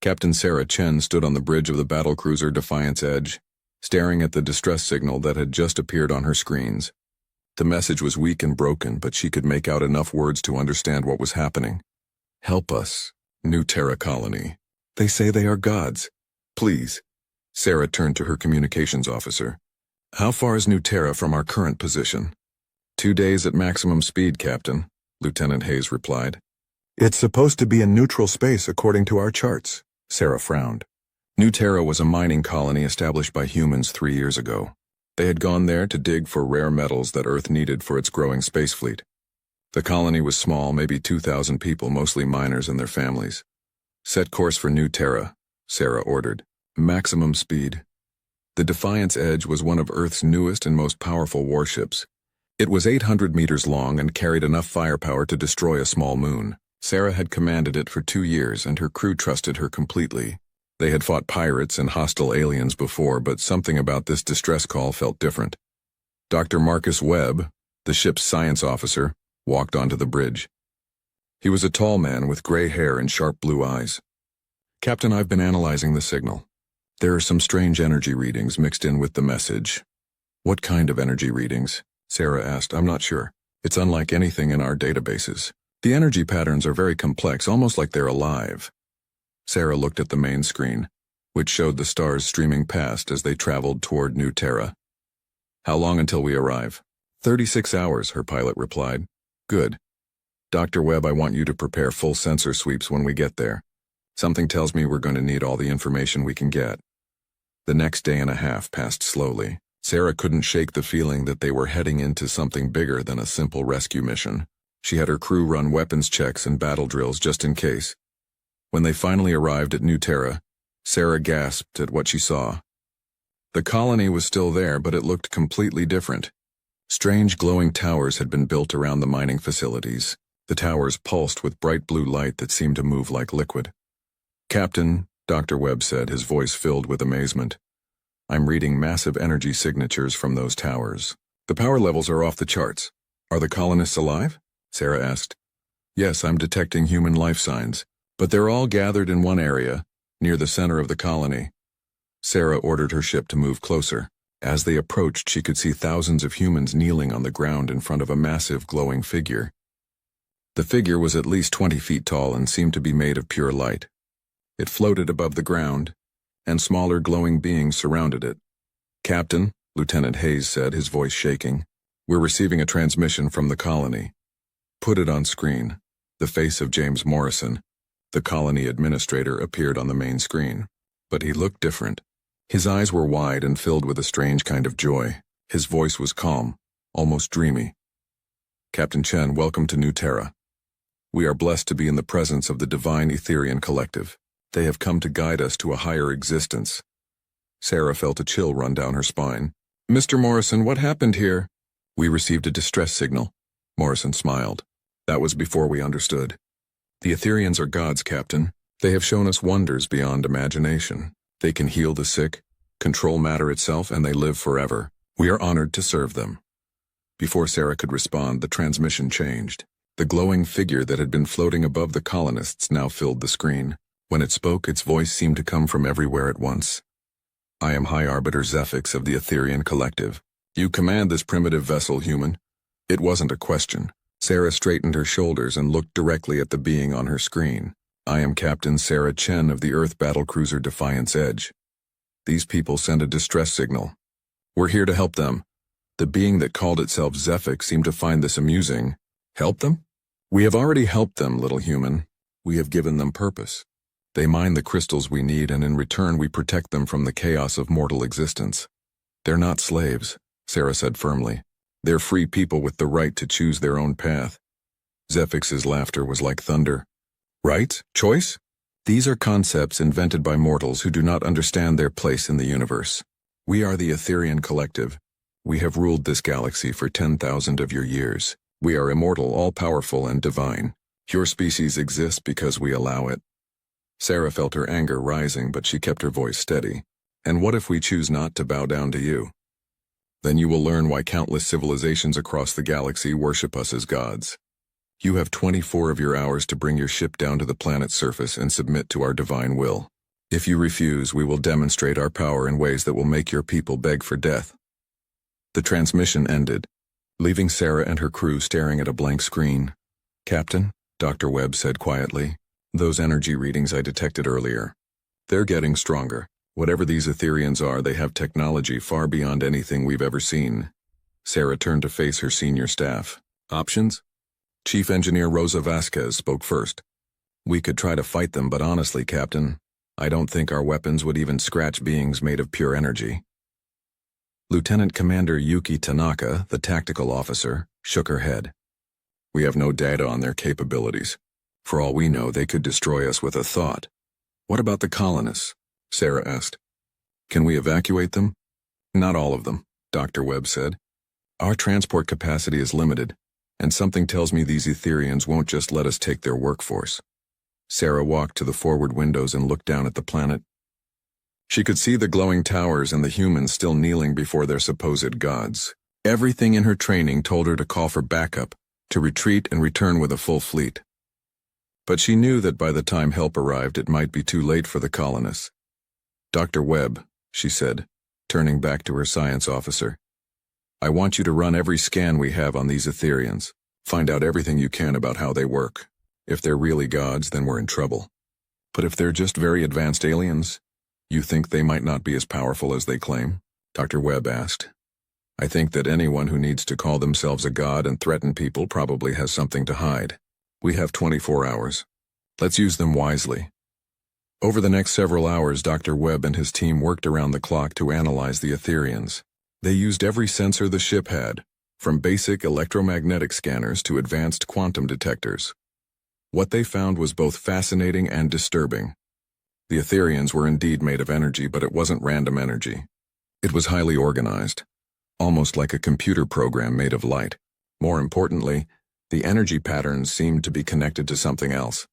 Captain Sarah Chen stood on the bridge of the Battlecruiser Defiance Edge, staring at the distress signal that had just appeared on her screens. The message was weak and broken, but she could make out enough words to understand what was happening. "Help us, New Terra colony. They say they are gods. Please." Sarah turned to her communications officer. "How far is New Terra from our current position?" 2 days at maximum speed, Captain," Lieutenant Hayes replied. "It's supposed to be in neutral space according to our charts," Sarah frowned. New Terra was a mining colony established by humans 3 years ago. They had gone there to dig for rare metals that Earth needed for its growing space fleet. The colony was small, maybe 2,000 people, mostly miners and their families. "Set course for New Terra," Sarah ordered. "Maximum speed." The Defiance Edge was one of Earth's newest and most powerful warships. It was 800 meters long and carried enough firepower to destroy a small moon. Sarah had commanded it for 2 years, and her crew trusted her completely. They had fought pirates and hostile aliens before, but something about this distress call felt different. Dr. Marcus Webb, the ship's science officer, walked onto the bridge. He was a tall man with gray hair and sharp blue eyes. "Captain, I've been analyzing the signal. There are some strange energy readings mixed in with the message." "What kind of energy readings?" Sarah asked. "I'm not sure. It's unlike anything in our databases. The energy patterns are very complex, almost like they're alive." Sarah looked at the main screen, which showed the stars streaming past as they traveled toward New Terra. "How long until we arrive?" 36 hours, her pilot replied. "Good. Dr. Webb, I want you to prepare full sensor sweeps when we get there. Something tells me we're going to need all the information we can get." The next day and a half passed slowly. Sarah couldn't shake the feeling that they were heading into something bigger than a simple rescue mission. She had her crew run weapons checks and battle drills just in case. When they finally arrived at New Terra, Sarah gasped at what she saw. The colony was still there, but it looked completely different. Strange glowing towers had been built around the mining facilities. The towers pulsed with bright blue light that seemed to move like liquid. "Captain," Dr. Webb said, his voice filled with amazement, "I'm reading massive energy signatures from those towers. The power levels are off the charts. Are the colonists alive?" Sarah asked. "Yes, I'm detecting human life signs, but they're all gathered in one area, near the center of the colony." Sarah ordered her ship to move closer. As they approached, she could see thousands of humans kneeling on the ground in front of a massive glowing figure. The figure was at least 20 feet tall and seemed to be made of pure light. It floated above the ground, and smaller glowing beings surrounded it. "Captain," Lieutenant Hayes said, his voice shaking, "we're receiving a transmission from the colony." "Put it on screen." The face of James Morrison, the colony administrator, appeared on the main screen. But he looked different. His eyes were wide and filled with a strange kind of joy. His voice was calm, almost dreamy. "Captain Chen, welcome to New Terra. We are blessed to be in the presence of the divine Etherian collective. They have come to guide us to a higher existence." Sarah felt a chill run down her spine. "Mr. Morrison, what happened here?" "We received a distress signal." Morrison smiled. "That was before we understood. The Etherians are gods, Captain. They have shown us wonders beyond imagination. They can heal the sick, control matter itself, and they live forever. We are honored to serve them." Before Sarah could respond, the transmission changed. The glowing figure that had been floating above the colonists now filled the screen. When it spoke, its voice seemed to come from everywhere at once. "I am High Arbiter Zephix of the Etherian Collective. You command this primitive vessel, human." It wasn't a question. Sarah straightened her shoulders and looked directly at the being on her screen. "I am Captain Sarah Chen of the Earth Battlecruiser Defiance Edge. These people send a distress signal. We're here to help them." The being that called itself Zephix seemed to find this amusing. "Help them? We have already helped them, little human. We have given them purpose. They mine the crystals we need, and in return we protect them from the chaos of mortal existence. They're not slaves," Sarah said firmly. "They're free people with the right to choose their own path." Zephix's laughter was like thunder. "Right? Choice? These are concepts invented by mortals who do not understand their place in the universe. We are the Etherian Collective. We have ruled this galaxy for 10,000 of your years. We are immortal, all-powerful, and divine. Your species exists because we allow it." Sarah felt her anger rising, but she kept her voice steady. "And what if we choose not to bow down to you? Then you will learn why countless civilizations across the galaxy worship us as gods." You have 24 of your hours to bring your ship down to the planet's surface and submit to our divine will. If you refuse, we will demonstrate our power in ways that will make your people beg for death." The transmission ended, leaving Sarah and her crew staring at a blank screen. "Captain," Dr. Webb said quietly, "those energy readings I detected earlier. They're getting stronger. Whatever these Etherians are, they have technology far beyond anything we've ever seen." Sarah turned to face her senior staff. "Options?" Chief Engineer Rosa Vasquez spoke first. "We could try to fight them, but honestly, Captain, I don't think our weapons would even scratch beings made of pure energy." Lieutenant Commander Yuki Tanaka, the tactical officer, shook her head. "We have no data on their capabilities. For all we know, they could destroy us with a thought." "What about the colonists?" Sarah asked. "Can we evacuate them?" "Not all of them," Dr. Webb said. "Our transport capacity is limited, and something tells me these Etherians won't just let us take their workforce." Sarah walked to the forward windows and looked down at the planet. She could see the glowing towers and the humans still kneeling before their supposed gods. Everything in her training told her to call for backup, to retreat and return with a full fleet. But she knew that by the time help arrived, it might be too late for the colonists. "Dr. Webb," she said, turning back to her science officer, "I want you to run every scan we have on these Etherians. Find out everything you can about how they work. If they're really gods, then we're in trouble. But if they're just very advanced aliens, you think they might not be as powerful as they claim?" Dr. Webb asked. "I think that anyone who needs to call themselves a god and threaten people probably has something to hide. We have 24 hours. Let's use them wisely." Over the next several hours, Dr. Webb and his team worked around the clock to analyze the Etherians. They used every sensor the ship had, from basic electromagnetic scanners to advanced quantum detectors. What they found was both fascinating and disturbing. The Etherians were indeed made of energy, but it wasn't random energy. It was highly organized, almost like a computer program made of light. More importantly, the energy patterns seemed to be connected to something else,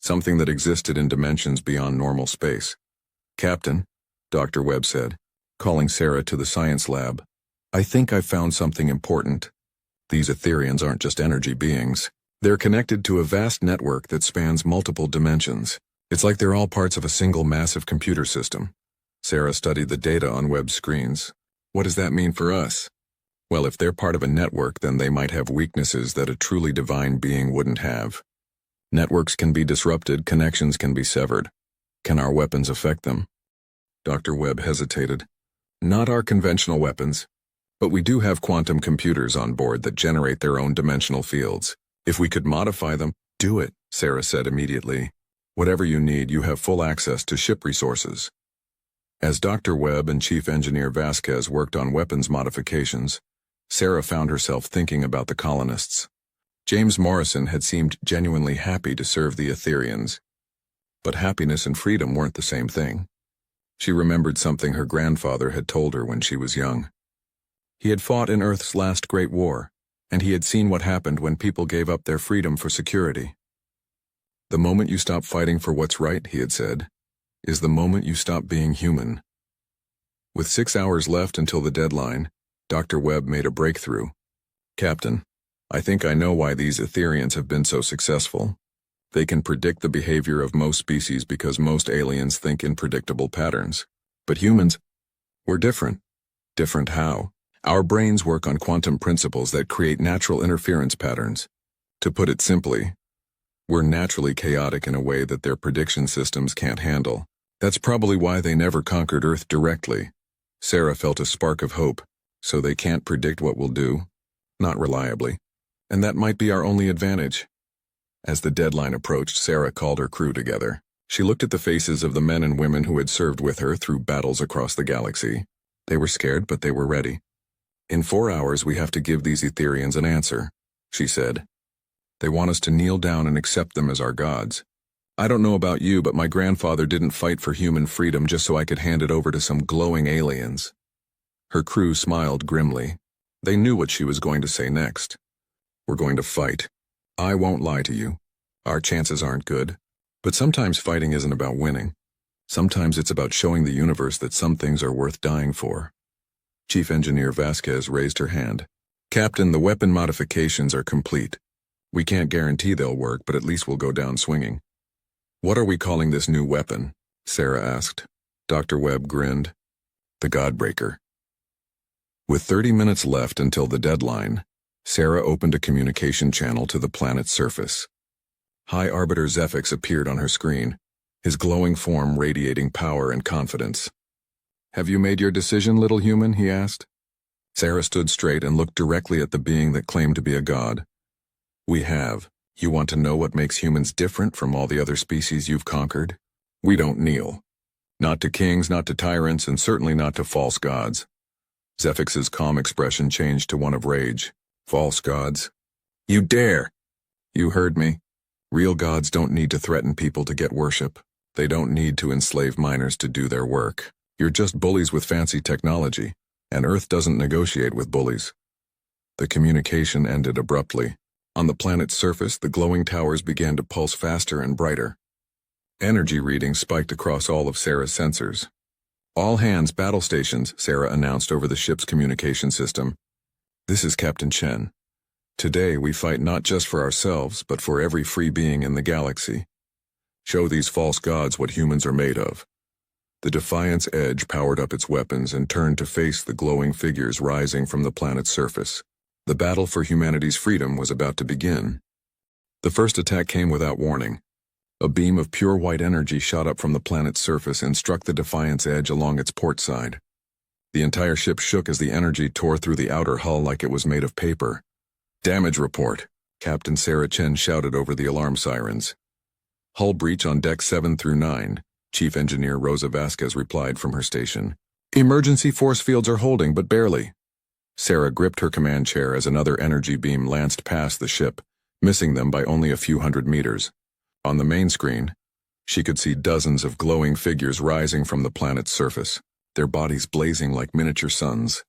something that existed in dimensions beyond normal space. "Captain," Dr. Webb said, calling Sarah to the science lab, "I think I've found something important. These Etherians aren't just energy beings. They're connected to a vast network that spans multiple dimensions. It's like they're all parts of a single massive computer system." Sarah studied the data on Webb's screens. "What does that mean for us?" "Well, if they're part of a network, then they might have weaknesses that a truly divine being wouldn't have. Networks can be disrupted, connections can be severed. Can our weapons affect them?" Dr. Webb hesitated. "Not our conventional weapons, but we do have quantum computers on board that generate their own dimensional fields. If we could modify them—" "Do it," Sarah said immediately. "Whatever you need, you have full access to ship resources." As Dr. Webb and Chief Engineer Vasquez worked on weapons modifications, Sarah found herself thinking about the colonists. James Morrison had seemed genuinely happy to serve the Etherians. But happiness and freedom weren't the same thing. She remembered something her grandfather had told her when she was young. He had fought in Earth's last great war, and he had seen what happened when people gave up their freedom for security. "The moment you stop fighting for what's right," he had said, "is the moment you stop being human." With 6 hours left until the deadline, Dr. Webb made a breakthrough. "Captain, I think I know why these Etherians have been so successful. They can predict the behavior of most species because most aliens think in predictable patterns. But humans, we're different." "Different how?" "Our brains work on quantum principles that create natural interference patterns. To put it simply, we're naturally chaotic in a way that their prediction systems can't handle. That's probably why they never conquered Earth directly." Sarah felt a spark of hope. "So they can't predict what we'll do?" "Not reliably. And that might be our only advantage." As the deadline approached, Sarah called her crew together. She looked at the faces of the men and women who had served with her through battles across the galaxy. They were scared, but they were ready. "In 4 hours, we have to give these Etherians an answer," she said. "They want us to kneel down and accept them as our gods. I don't know about you, but my grandfather didn't fight for human freedom just so I could hand it over to some glowing aliens." Her crew smiled grimly. They knew what she was going to say next. "We're going to fight. I won't lie to you. Our chances aren't good. But sometimes fighting isn't about winning. Sometimes it's about showing the universe that some things are worth dying for." Chief Engineer Vasquez raised her hand. "Captain, the weapon modifications are complete. We can't guarantee they'll work, but at least we'll go down swinging. What are we calling this new weapon? Sarah asked. Dr. Webb grinned. The Godbreaker. With 30 minutes left until the deadline, Sarah opened a communication channel to the planet's surface. High Arbiter Zephix appeared on her screen, his glowing form radiating power and confidence. Have you made your decision, little human? He asked. Sarah stood straight and looked directly at the being that claimed to be a god. We have. You want to know what makes humans different from all the other species you've conquered? We don't kneel. Not to kings, not to tyrants, and certainly not to false gods. Zephix's calm expression changed to one of rage. False gods? You dare! You heard me. Real gods don't need to threaten people to get worship. They don't need to enslave miners to do their work. You're just bullies with fancy technology, and Earth doesn't negotiate with bullies. The communication ended abruptly. On the planet's surface, the glowing towers began to pulse faster and brighter. Energy readings spiked across all of Sarah's sensors. All hands, battle stations, Sarah announced over the ship's communication system. This is Captain Chen. Today we fight not just for ourselves, but for every free being in the galaxy. Show these false gods what humans are made of. The Defiance Edge powered up its weapons and turned to face the glowing figures rising from the planet's surface. The battle for humanity's freedom was about to begin. The first attack came without warning. A beam of pure white energy shot up from the planet's surface and struck the Defiance Edge along its port side. The entire ship shook as the energy tore through the outer hull like it was made of paper. Damage report, Captain Sarah Chen shouted over the alarm sirens. Hull breach on deck 7 through 9, Chief Engineer Rosa Vasquez replied from her station. Emergency force fields are holding, but barely. Sarah gripped her command chair as another energy beam lanced past the ship, missing them by only a few hundred meters. On the main screen, she could see dozens of glowing figures rising from the planet's surface, their bodies blazing like miniature suns.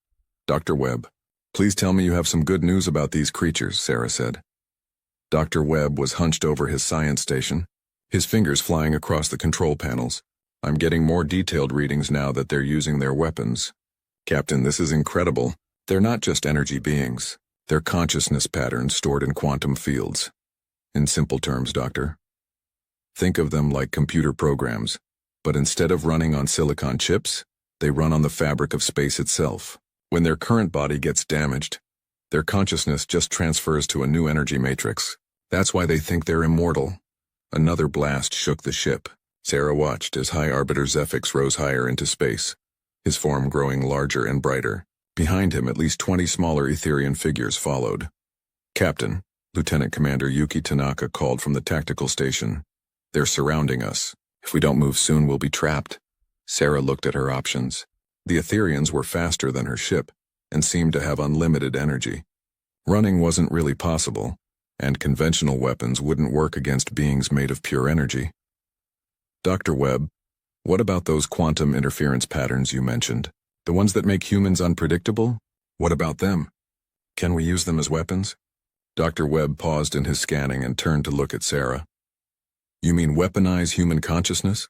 Dr. Webb, please tell me you have some good news about these creatures, Sarah said. Dr. Webb was hunched over his science station, his fingers flying across the control panels. I'm getting more detailed readings now that they're using their weapons. Captain, this is incredible. They're not just energy beings. They're consciousness patterns stored in quantum fields. In simple terms, Doctor, think of them like computer programs, but instead of running on silicon chips, they run on the fabric of space itself. When their current body gets damaged, their consciousness just transfers to a new energy matrix. That's why they think they're immortal. Another blast shook the ship. Sarah watched as High Arbiter Zephix rose higher into space, his form growing larger and brighter. Behind him, at least 20 smaller Etherian figures followed. Captain, Lieutenant Commander Yuki Tanaka called from the tactical station. They're surrounding us. If we don't move soon, we'll be trapped. Sarah looked at her options. The Etherians were faster than her ship and seemed to have unlimited energy. Running wasn't really possible, and conventional weapons wouldn't work against beings made of pure energy. Dr. Webb, what about those quantum interference patterns you mentioned? The ones that make humans unpredictable? What about them? Can we use them as weapons? Dr. Webb paused in his scanning and turned to look at Sarah. You mean weaponize human consciousness?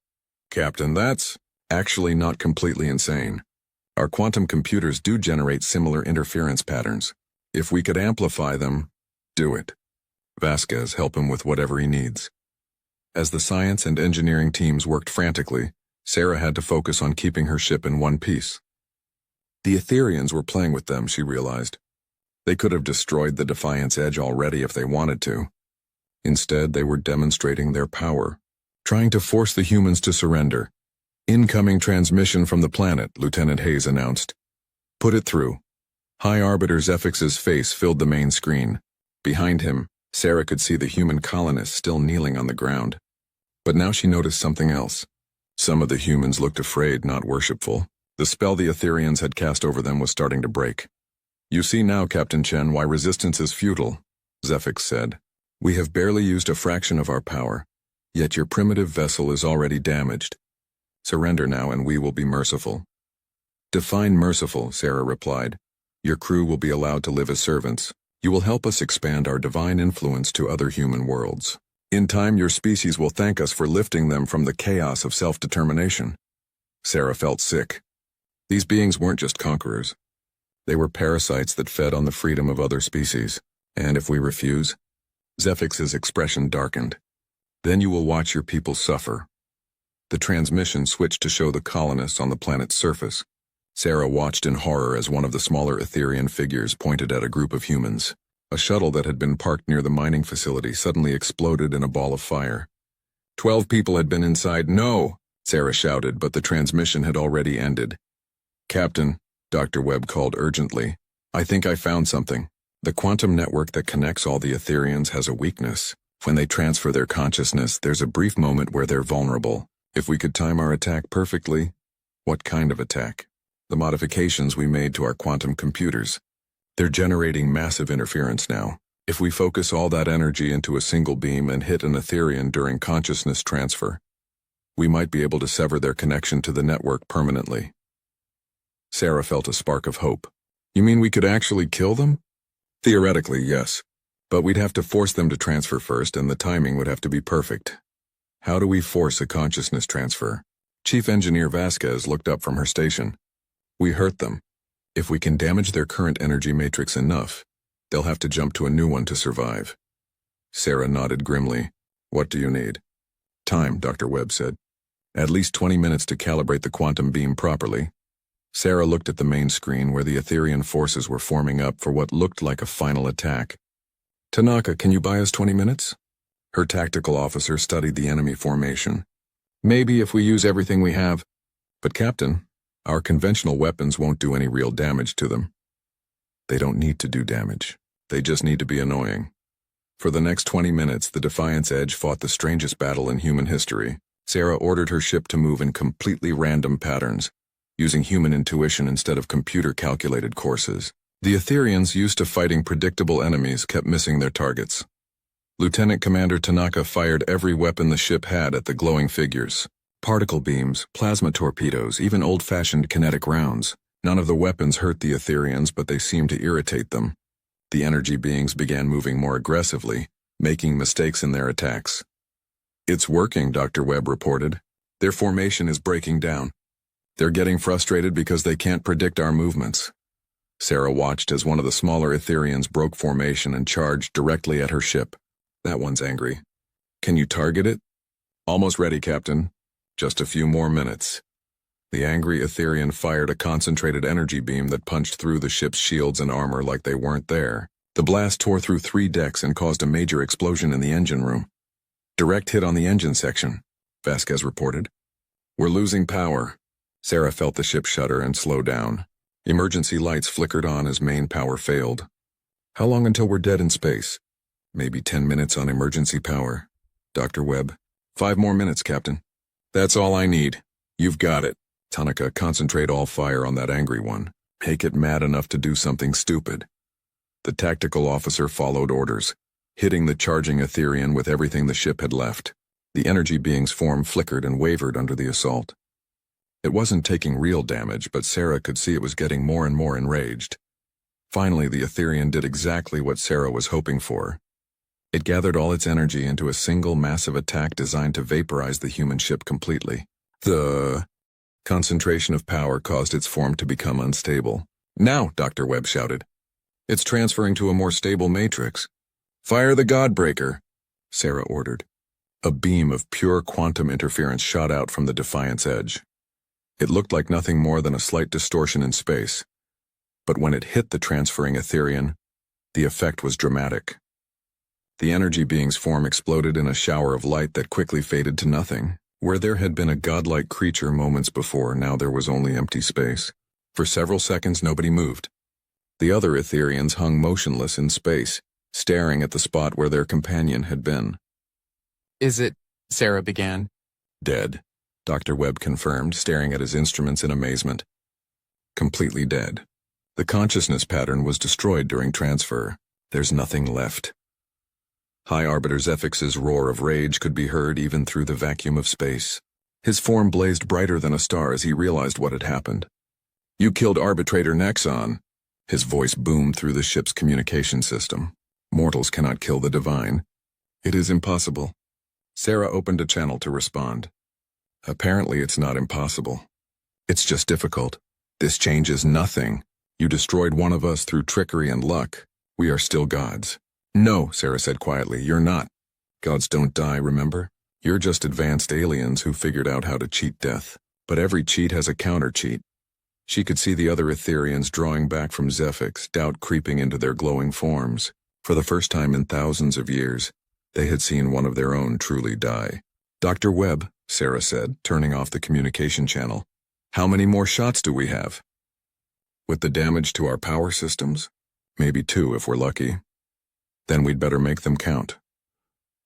Captain, that's actually not completely insane. Our quantum computers do generate similar interference patterns. If we could amplify them, do it. Vasquez, help him with whatever he needs. As the science and engineering teams worked frantically, Sarah had to focus on keeping her ship in one piece. The Etherians were playing with them, she realized. They could have destroyed the Defiance Edge already if they wanted to. Instead, they were demonstrating their power, trying to force the humans to surrender. Incoming transmission from the planet, Lieutenant Hayes announced. Put it through. High Arbiter Zephix's face filled the main screen. Behind him, Sarah could see the human colonists still kneeling on the ground. But now she noticed something else. Some of the humans looked afraid, not worshipful. The spell the Etherians had cast over them was starting to break. You see now, Captain Chen, why resistance is futile, Zephix said. We have barely used a fraction of our power, yet your primitive vessel is already damaged. Surrender now and we will be merciful. Define merciful, Sarah replied. Your crew will be allowed to live as servants. You will help us expand our divine influence to other human worlds. In time, your species will thank us for lifting them from the chaos of self-determination. Sarah felt sick. These beings weren't just conquerors. They were parasites that fed on the freedom of other species. And if we refuse? Zephix's expression darkened. Then you will watch your people suffer. The transmission switched to show the colonists on the planet's surface. Sarah watched in horror as one of the smaller Etherian figures pointed at a group of humans. A shuttle that had been parked near the mining facility suddenly exploded in a ball of fire. 12 people had been inside. No! Sarah shouted, but the transmission had already ended. Captain, Dr. Webb called urgently. I think I found something. The quantum network that connects all the Etherians has a weakness. When they transfer their consciousness, there's a brief moment where they're vulnerable. If we could time our attack perfectly. What kind of attack? The modifications we made to our quantum computers. They're generating massive interference now. If we focus all that energy into a single beam and hit an Etherian during consciousness transfer, we might be able to sever their connection to the network permanently. Sarah felt a spark of hope. You mean we could actually kill them? Theoretically, yes. But we'd have to force them to transfer first, and the timing would have to be perfect. How do we force a consciousness transfer? Chief Engineer Vasquez looked up from her station. We hurt them. If we can damage their current energy matrix enough, they'll have to jump to a new one to survive. Sarah nodded grimly. What do you need? Time, Dr. Webb said. At least 20 minutes to calibrate the quantum beam properly. Sarah looked at the main screen where the Etherian forces were forming up for what looked like a final attack. Tanaka, can you buy us 20 minutes? Her tactical officer studied the enemy formation. Maybe if we use everything we have. But Captain, our conventional weapons won't do any real damage to them. They don't need to do damage. They just need to be annoying. For the next 20 minutes, the Defiance Edge fought the strangest battle in human history. Sarah ordered her ship to move in completely random patterns, using human intuition instead of computer-calculated courses. The Etherians, used to fighting predictable enemies, kept missing their targets. Lieutenant Commander Tanaka fired every weapon the ship had at the glowing figures. Particle beams, plasma torpedoes, even old-fashioned kinetic rounds. None of the weapons hurt the Etherians, but they seemed to irritate them. The energy beings began moving more aggressively, making mistakes in their attacks. It's working, Dr. Webb reported. Their formation is breaking down. They're getting frustrated because they can't predict our movements. Sarah watched as one of the smaller Etherians broke formation and charged directly at her ship. That one's angry. Can you target it? Almost ready, Captain. Just a few more minutes. The angry Etherian fired a concentrated energy beam that punched through the ship's shields and armor like they weren't there. The blast tore through 3 decks and caused a major explosion in the engine room. Direct hit on the engine section, Vasquez reported. We're losing power. Sarah felt the ship shudder and slow down. Emergency lights flickered on as main power failed. How long until we're dead in space? Maybe 10 minutes on emergency power. Dr. Webb. 5 more minutes, Captain. That's all I need. You've got it. Tanaka, concentrate all fire on that angry one. Make it mad enough to do something stupid. The tactical officer followed orders, hitting the charging Etherian with everything the ship had left. The energy being's form flickered and wavered under the assault. It wasn't taking real damage, but Sarah could see it was getting more and more enraged. Finally, the Etherian did exactly what Sarah was hoping for. It gathered all its energy into a single massive attack designed to vaporize the human ship completely. The concentration of power caused its form to become unstable. Now, Dr. Webb shouted. It's transferring to a more stable matrix. Fire the Godbreaker, Sarah ordered. A beam of pure quantum interference shot out from the Defiance Edge. It looked like nothing more than a slight distortion in space. But when it hit the transferring Etherian, the effect was dramatic. The energy being's form exploded in a shower of light that quickly faded to nothing. Where there had been a godlike creature moments before, now there was only empty space. For several seconds, nobody moved. The other Etherians hung motionless in space, staring at the spot where their companion had been. Is it? Sarah began. Dead, Dr. Webb confirmed, staring at his instruments in amazement. Completely dead. The consciousness pattern was destroyed during transfer. There's nothing left. High Arbiter Zephix's roar of rage could be heard even through the vacuum of space. His form blazed brighter than a star as he realized what had happened. You killed Arbitrator Nexon. His voice boomed through the ship's communication system. Mortals cannot kill the divine. It is impossible. Sarah opened a channel to respond. Apparently it's not impossible. It's just difficult. This changes nothing. You destroyed one of us through trickery and luck. We are still gods. No, Sarah said quietly, you're not. Gods don't die, remember? You're just advanced aliens who figured out how to cheat death. But every cheat has a counter-cheat. She could see the other Etherians drawing back from Zephix, doubt creeping into their glowing forms. For the first time in thousands of years, they had seen one of their own truly die. Dr. Webb, Sarah said, turning off the communication channel. How many more shots do we have? With the damage to our power systems? Maybe 2 if we're lucky. Then we'd better make them count.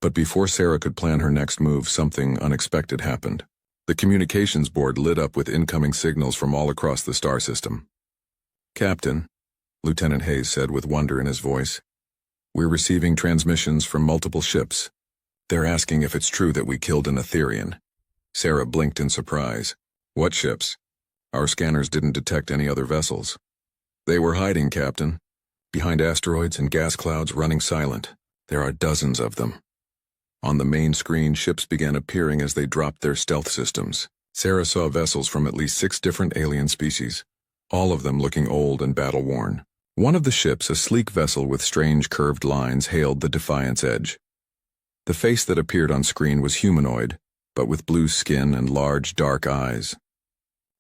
But before Sarah could plan her next move, something unexpected happened. The communications board lit up with incoming signals from all across the star system. Captain, Lieutenant Hayes said with wonder in his voice, we're receiving transmissions from multiple ships. They're asking if it's true that we killed an Etherian. Sarah blinked in surprise. What ships? Our scanners didn't detect any other vessels. They were hiding, Captain. Behind asteroids and gas clouds running silent. There are dozens of them. On the main screen, ships began appearing as they dropped their stealth systems. Sarah saw vessels from at least 6 different alien species, all of them looking old and battle-worn. One of the ships, a sleek vessel with strange curved lines, hailed the Defiance Edge. The face that appeared on screen was humanoid, but with blue skin and large, dark eyes.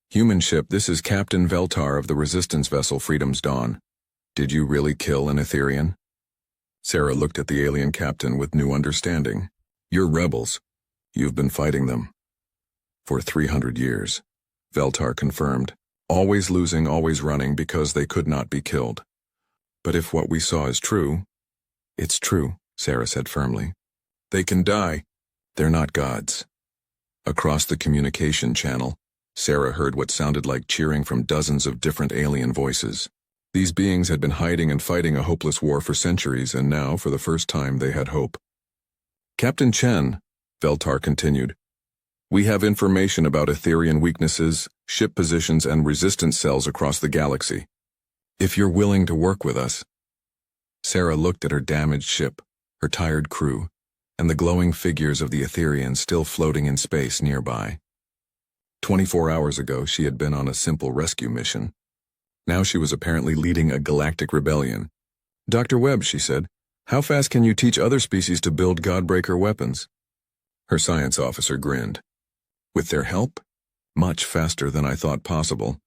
Human ship, this is Captain Veltar of the resistance vessel Freedom's Dawn. Did you really kill an Etherian? Sarah looked at the alien captain with new understanding. You're rebels. You've been fighting them. For 300 years, Veltar confirmed. Always losing, always running because they could not be killed. But if what we saw is true, it's true, Sarah said firmly. They can die. They're not gods. Across the communication channel, Sarah heard what sounded like cheering from dozens of different alien voices. These beings had been hiding and fighting a hopeless war for centuries, and now, for the first time, they had hope. Captain Chen, Veltar continued, we have information about Etherian weaknesses, ship positions, and resistance cells across the galaxy. If you're willing to work with us. Sarah looked at her damaged ship, her tired crew, and the glowing figures of the Etherians still floating in space nearby. 24 hours ago, she had been on a simple rescue mission. Now she was apparently leading a galactic rebellion. Dr. Webb, she said, how fast can you teach other species to build Godbreaker weapons? Her science officer grinned. With their help? Much faster than I thought possible.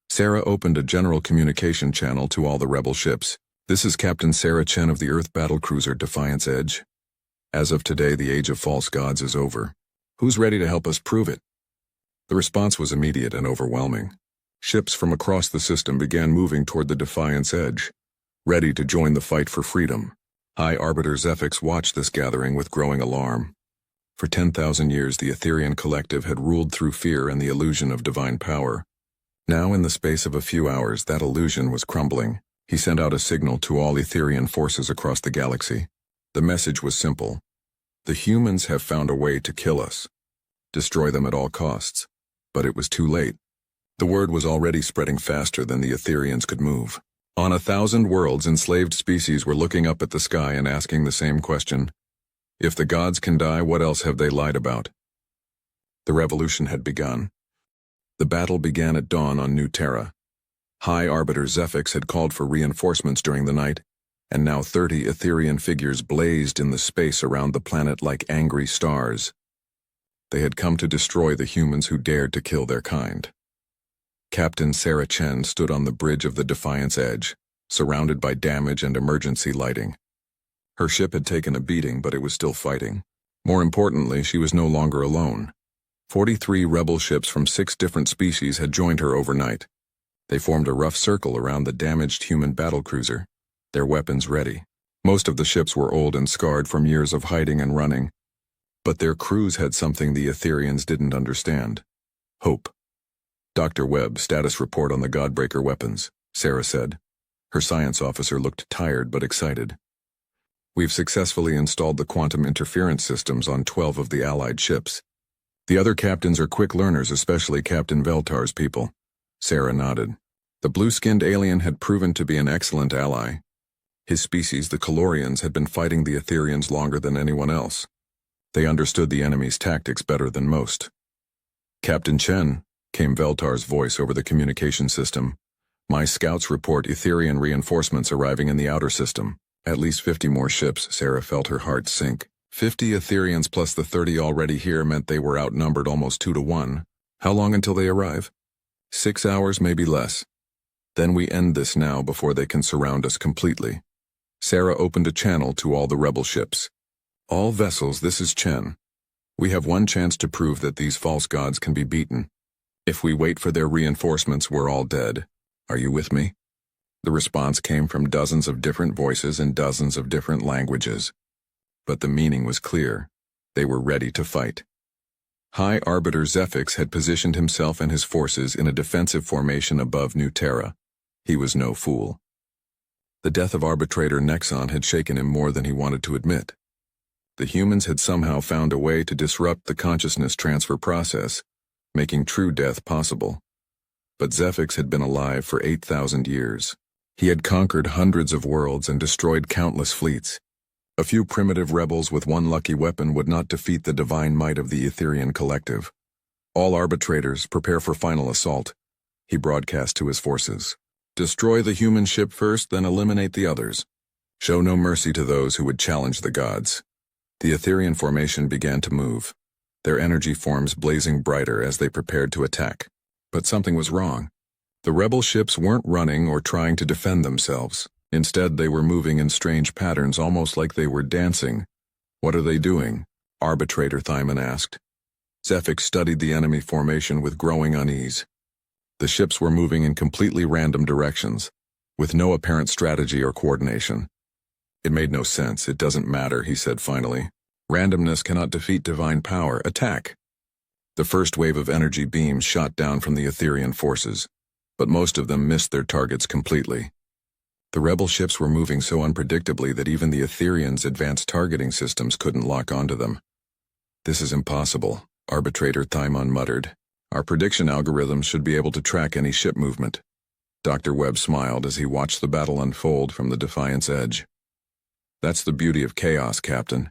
Sarah opened a general communication channel to all the rebel ships. This is Captain Sarah Chen of the Earth Battlecruiser Defiance Edge. As of today, the age of false gods is over. Who's ready to help us prove it? The response was immediate and overwhelming. Ships from across the system began moving toward the Defiance Edge, ready to join the fight for freedom. High Arbiter Zephix watched this gathering with growing alarm. For 10,000 years, the Etherian collective had ruled through fear and the illusion of divine power. Now, in the space of a few hours, that illusion was crumbling. He sent out a signal to all Etherian forces across the galaxy. The message was simple. The humans have found a way to kill us. Destroy them at all costs. But it was too late. The word was already spreading faster than the Etherians could move. On 1,000 worlds, enslaved species were looking up at the sky and asking the same question. If the gods can die, what else have they lied about? The revolution had begun. The battle began at dawn on New Terra. High Arbiter Zephix had called for reinforcements during the night, and now 30 Etherian figures blazed in the space around the planet like angry stars. They had come to destroy the humans who dared to kill their kind. Captain Sarah Chen stood on the bridge of the Defiance Edge, surrounded by damage and emergency lighting. Her ship had taken a beating, but it was still fighting. More importantly, she was no longer alone. 43 rebel ships from 6 different species had joined her overnight. They formed a rough circle around the damaged human battlecruiser, their weapons ready. Most of the ships were old and scarred from years of hiding and running, but their crews had something the Etherians didn't understand. Hope. Dr. Webb, status report on the Godbreaker weapons, Sarah said. Her science officer looked tired but excited. We've successfully installed the quantum interference systems on 12 of the Allied ships. The other captains are quick learners, especially Captain Veltar's people. Sarah nodded. The blue-skinned alien had proven to be an excellent ally. His species, the Calorians, had been fighting the Etherians longer than anyone else. They understood the enemy's tactics better than most. Captain Chen, came Veltar's voice over the communication system. My scouts report Etherian reinforcements arriving in the outer system. At least 50 more ships, Sarah felt her heart sink. 50 Etherians plus the 30 already here meant they were outnumbered almost 2 to 1. How long until they arrive? 6 hours, maybe less. Then we end this now before they can surround us completely. Sarah opened a channel to all the rebel ships. All vessels, this is Chen. We have one chance to prove that these false gods can be beaten. If we wait for their reinforcements, we're all dead. Are you with me? The response came from dozens of different voices in dozens of different languages. But the meaning was clear. They were ready to fight. High Arbiter Zephix had positioned himself and his forces in a defensive formation above New Terra. He was no fool. The death of Arbitrator Nexon had shaken him more than he wanted to admit. The humans had somehow found a way to disrupt the consciousness transfer process, making true death possible. But Zephix had been alive for 8,000 years. He had conquered hundreds of worlds and destroyed countless fleets. A few primitive rebels with one lucky weapon would not defeat the divine might of the Etherian collective. All arbitrators, prepare for final assault, he broadcast to his forces. Destroy the human ship first, then eliminate the others. Show no mercy to those who would challenge the gods. The Etherian formation began to move, their energy forms blazing brighter as they prepared to attack. But something was wrong. The rebel ships weren't running or trying to defend themselves. Instead, they were moving in strange patterns, almost like they were dancing. What are they doing? Arbitrator Thyman asked. Zephix studied the enemy formation with growing unease. The ships were moving in completely random directions, with no apparent strategy or coordination. It made no sense. It doesn't matter, he said finally. Randomness cannot defeat divine power. Attack! The first wave of energy beams shot down from the Etherian forces, but most of them missed their targets completely. The rebel ships were moving so unpredictably that even the Etherians' advanced targeting systems couldn't lock onto them. This is impossible, Arbitrator Thyman muttered. Our prediction algorithms should be able to track any ship movement. Dr. Webb smiled as he watched the battle unfold from the Defiant's edge. That's the beauty of chaos, Captain.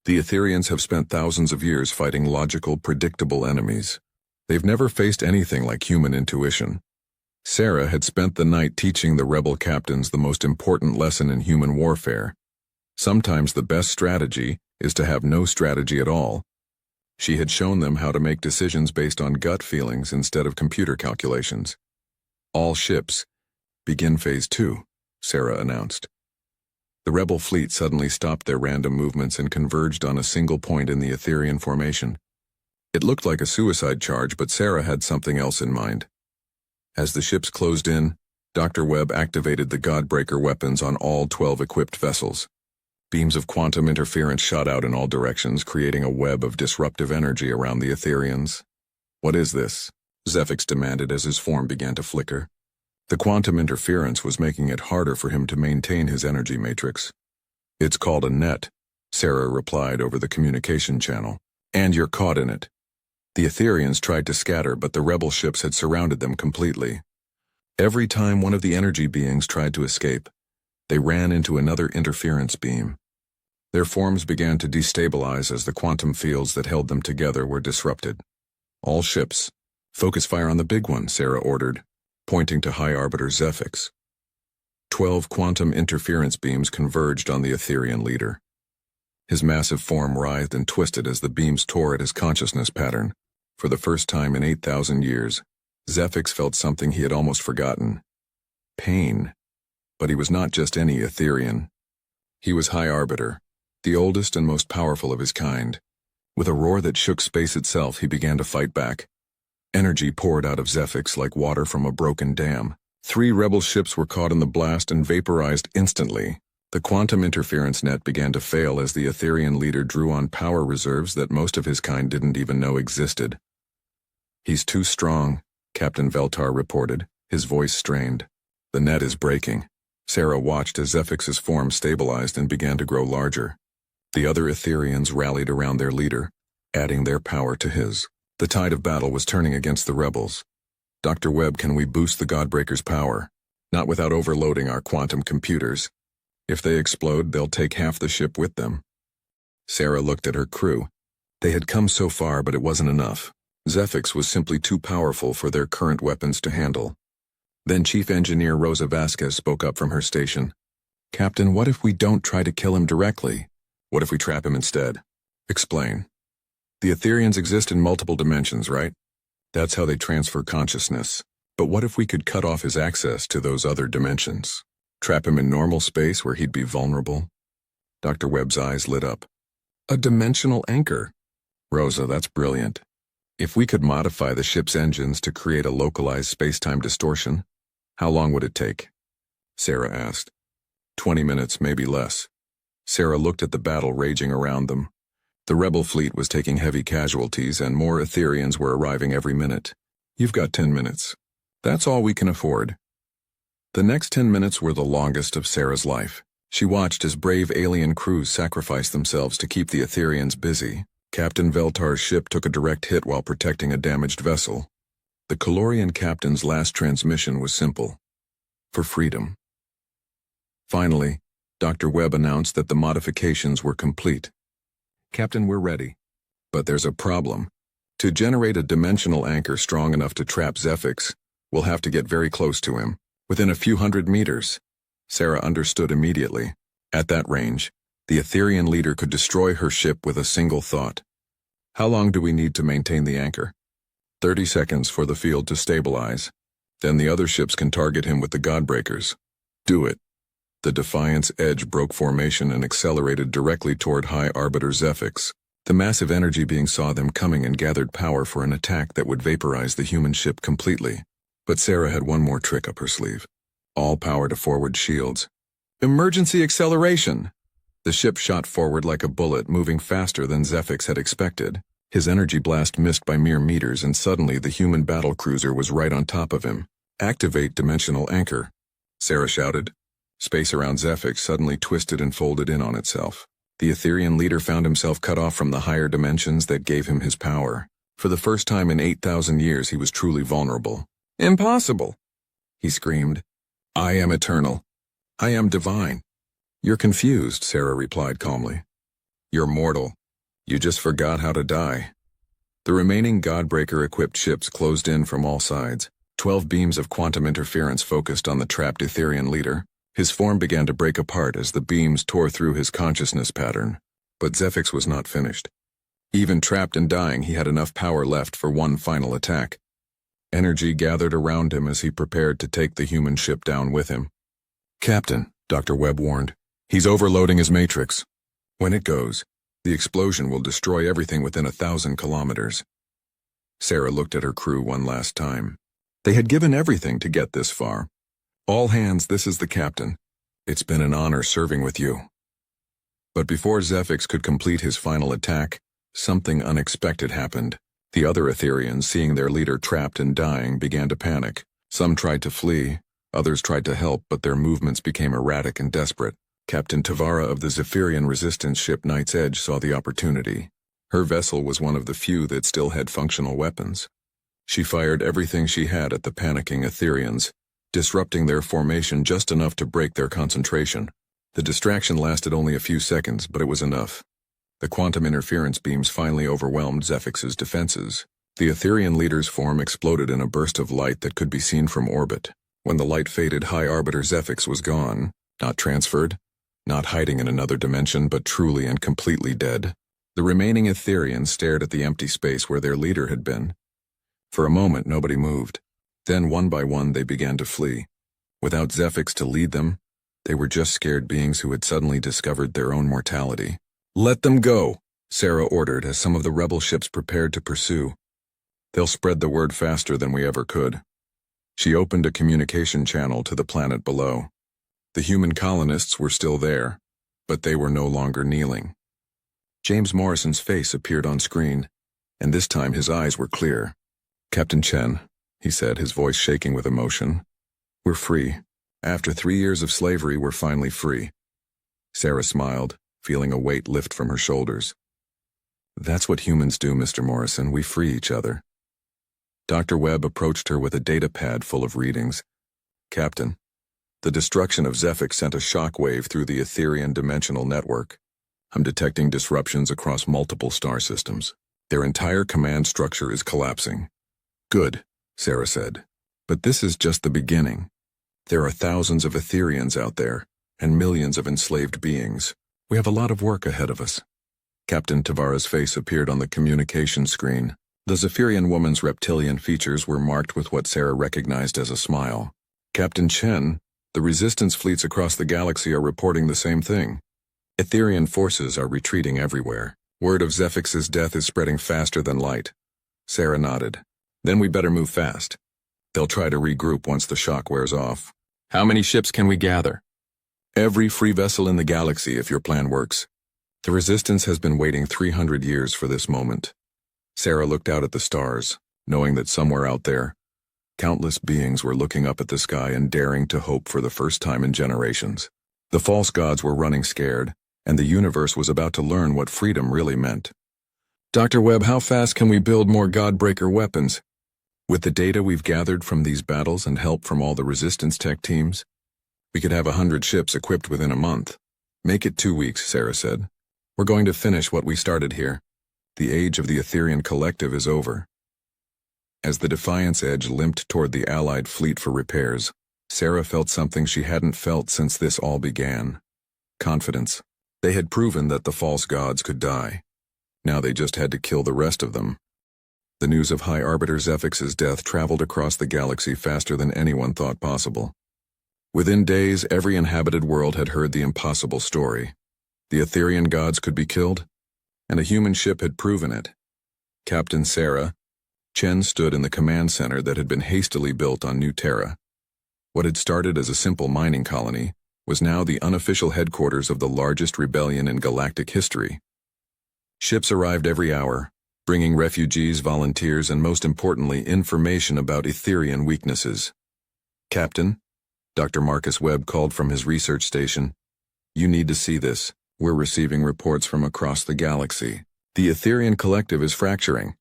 The Etherians have spent thousands of years fighting logical, predictable enemies. They've never faced anything like human intuition. Sarah had spent the night teaching the rebel captains the most important lesson in human warfare. Sometimes the best strategy is to have no strategy at all. She had shown them how to make decisions based on gut feelings instead of computer calculations. All ships, begin Phase 2, Sarah announced. The rebel fleet suddenly stopped their random movements and converged on a single point in the Etherian formation. It looked like a suicide charge, but Sarah had something else in mind. As the ships closed in, Dr. Webb activated the Godbreaker weapons on all 12 equipped vessels. Beams of quantum interference shot out in all directions, creating a web of disruptive energy around the Etherians. What is this? Zephix demanded as his form began to flicker. The quantum interference was making it harder for him to maintain his energy matrix. It's called a net, Sarah replied over the communication channel. And you're caught in it. The Etherians tried to scatter, but the rebel ships had surrounded them completely. Every time one of the energy beings tried to escape, they ran into another interference beam. Their forms began to destabilize as the quantum fields that held them together were disrupted. All ships, focus fire on the big one, Sarah ordered, pointing to High Arbiter Zephix. 12 quantum interference beams converged on the Etherian leader. His massive form writhed and twisted as the beams tore at his consciousness pattern. For the first time in 8,000 years, Zephix felt something he had almost forgotten. Pain. But he was not just any Etherian. He was High Arbiter, the oldest and most powerful of his kind. With a roar that shook space itself, he began to fight back. Energy poured out of Zephix like water from a broken dam. 3 rebel ships were caught in the blast and vaporized instantly. The quantum interference net began to fail as the Etherian leader drew on power reserves that most of his kind didn't even know existed. He's too strong, Captain Veltar reported, his voice strained. The net is breaking. Sarah watched as Zephix's form stabilized and began to grow larger. The other Etherians rallied around their leader, adding their power to his. The tide of battle was turning against the rebels. Dr. Webb, can we boost the Godbreaker's power? Not without overloading our quantum computers. If they explode, they'll take half the ship with them. Sarah looked at her crew. They had come so far, but it wasn't enough. Zephix was simply too powerful for their current weapons to handle. Then Chief Engineer Rosa Vasquez spoke up from her station. Captain, what if we don't try to kill him directly? What if we trap him instead? Explain. The Etherians exist in multiple dimensions, right? That's how they transfer consciousness. But what if we could cut off his access to those other dimensions? Trap him in normal space where he'd be vulnerable? Dr. Webb's eyes lit up. A dimensional anchor. Rosa, that's brilliant. If we could modify the ship's engines to create a localized space-time distortion, how long would it take? Sarah asked. 20 minutes, maybe less. Sarah looked at the battle raging around them. The rebel fleet was taking heavy casualties and more Etherians were arriving every minute. You've got 10 minutes. That's all we can afford. The next 10 minutes were the longest of Sarah's life. She watched as brave alien crews sacrificed themselves to keep the Etherians busy. Captain Veltar's ship took a direct hit while protecting a damaged vessel. The Calorian captain's last transmission was simple. For freedom. Finally, Dr. Webb announced that the modifications were complete. Captain, we're ready. But there's a problem. To generate a dimensional anchor strong enough to trap Zephix, we'll have to get very close to him, within a few hundred meters. Sarah understood immediately. At that range, the Etherian leader could destroy her ship with a single thought. How long do we need to maintain the anchor? 30 seconds for the field to stabilize. Then the other ships can target him with the Godbreakers. Do it. The Defiant's edge broke formation and accelerated directly toward High Arbiter Zephix. The massive energy being saw them coming and gathered power for an attack that would vaporize the human ship completely. But Sarah had one more trick up her sleeve. All power to forward shields. Emergency acceleration! The ship shot forward like a bullet, moving faster than Zephix had expected. His energy blast missed by mere meters, and suddenly the human battlecruiser was right on top of him. Activate dimensional anchor, Sarah shouted. Space around Zephix suddenly twisted and folded in on itself. The Etherian leader found himself cut off from the higher dimensions that gave him his power. For the first time in 8,000 years he was truly vulnerable. Impossible! He screamed. I am eternal. I am divine. You're confused, Sarah replied calmly. You're mortal. You just forgot how to die. The remaining Godbreaker-equipped ships closed in from all sides. 12 beams of quantum interference focused on the trapped Etherian leader. His form began to break apart as the beams tore through his consciousness pattern. But Zephix was not finished. Even trapped and dying, he had enough power left for one final attack. Energy gathered around him as he prepared to take the human ship down with him. Captain, Dr. Webb warned, he's overloading his matrix. When it goes, the explosion will destroy everything within 1,000 kilometers. Sarah looked at her crew one last time. They had given everything to get this far. All hands, this is the captain. It's been an honor serving with you. But before Zephix could complete his final attack, something unexpected happened. The other Etherians, seeing their leader trapped and dying, began to panic. Some tried to flee, others tried to help, but their movements became erratic and desperate. Captain Tavara of the Zephyrian resistance ship Knight's Edge saw the opportunity. Her vessel was one of the few that still had functional weapons. She fired everything she had at the panicking Etherians, disrupting their formation just enough to break their concentration. The distraction lasted only a few seconds, but it was enough. The quantum interference beams finally overwhelmed Zephix's defenses. The Etherian leader's form exploded in a burst of light that could be seen from orbit. When the light faded, High Arbiter Zephix was gone, not transferred, not hiding in another dimension, but truly and completely dead. The remaining Etherians stared at the empty space where their leader had been. For a moment, nobody moved. Then, one by one, they began to flee. Without Zephix to lead them, they were just scared beings who had suddenly discovered their own mortality. Let them go, Sarah ordered as some of the rebel ships prepared to pursue. They'll spread the word faster than we ever could. She opened a communication channel to the planet below. The human colonists were still there, but they were no longer kneeling. James Morrison's face appeared on screen, and this time his eyes were clear. Captain Chen, he said, his voice shaking with emotion. We're free. After 3 years of slavery, we're finally free. Sarah smiled, feeling a weight lift from her shoulders. That's what humans do, Mr. Morrison. We free each other. Dr. Webb approached her with a data pad full of readings. Captain, the destruction of Zephix sent a shock wave through the Etherian dimensional network. I'm detecting disruptions across multiple star systems. Their entire command structure is collapsing. Good, Sarah said. But this is just the beginning. There are thousands of Etherians out there, and millions of enslaved beings. We have a lot of work ahead of us. Captain Tavara's face appeared on the communication screen. The Zephyrian woman's reptilian features were marked with what Sarah recognized as a smile. Captain Chen, the resistance fleets across the galaxy are reporting the same thing. Etherian forces are retreating everywhere. Word of Zephix's death is spreading faster than light. Sarah nodded. Then we better move fast. They'll try to regroup once the shock wears off. How many ships can we gather? Every free vessel in the galaxy if your plan works. The Resistance has been waiting 300 years for this moment. Sarah looked out at the stars, knowing that somewhere out there, countless beings were looking up at the sky and daring to hope for the first time in generations. The false gods were running scared, and the universe was about to learn what freedom really meant. Dr. Webb, how fast can we build more Godbreaker weapons? With the data we've gathered from these battles and help from all the Resistance tech teams, we could have 100 ships equipped within a month. Make it 2 weeks, Sarah said. We're going to finish what we started here. The age of the Etherian collective is over. As the Defiance Edge limped toward the Allied fleet for repairs, Sarah felt something she hadn't felt since this all began. Confidence. They had proven that the false gods could die. Now they just had to kill the rest of them. The news of High Arbiter Zephix's death traveled across the galaxy faster than anyone thought possible. Within days, every inhabited world had heard the impossible story. The Etherian gods could be killed, and a human ship had proven it. Captain Sarah, Chen stood in the command center that had been hastily built on New Terra. What had started as a simple mining colony was now the unofficial headquarters of the largest rebellion in galactic history. Ships arrived every hour, bringing refugees, volunteers, and most importantly, information about Etherian weaknesses. Captain, Dr. Marcus Webb called from his research station. You need to see this. We're receiving reports from across the galaxy. The Etherian collective is fracturing.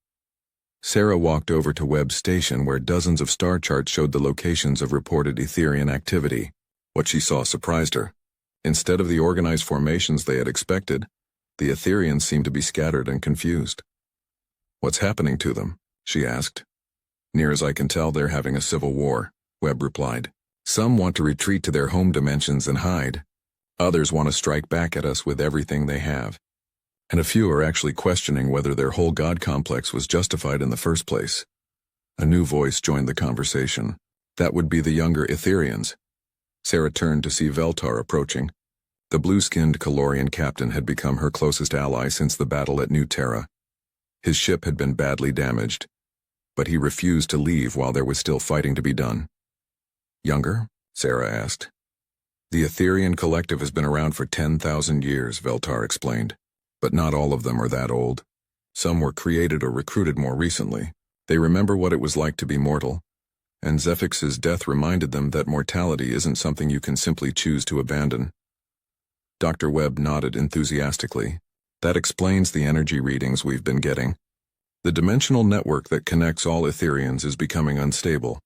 Sarah walked over to Webb's station where dozens of star charts showed the locations of reported Etherian activity. What she saw surprised her. Instead of the organized formations they had expected, the Etherians seemed to be scattered and confused. What's happening to them? She asked. Near as I can tell, they're having a civil war, Webb replied. Some want to retreat to their home dimensions and hide. Others want to strike back at us with everything they have. And a few are actually questioning whether their whole god complex was justified in the first place. A new voice joined the conversation. That would be the younger Etherians. Sarah turned to see Veltar approaching. The blue-skinned Calorian captain had become her closest ally since the battle at New Terra. His ship had been badly damaged, but he refused to leave while there was still fighting to be done. Younger? Sarah asked. The Etherian collective has been around for 10,000 years, Veltar explained. But not all of them are that old. Some were created or recruited more recently. They remember what it was like to be mortal, and Zephix's death reminded them that mortality isn't something you can simply choose to abandon. Dr. Webb nodded enthusiastically. That explains the energy readings we've been getting. The dimensional network that connects all Etherians is becoming unstable.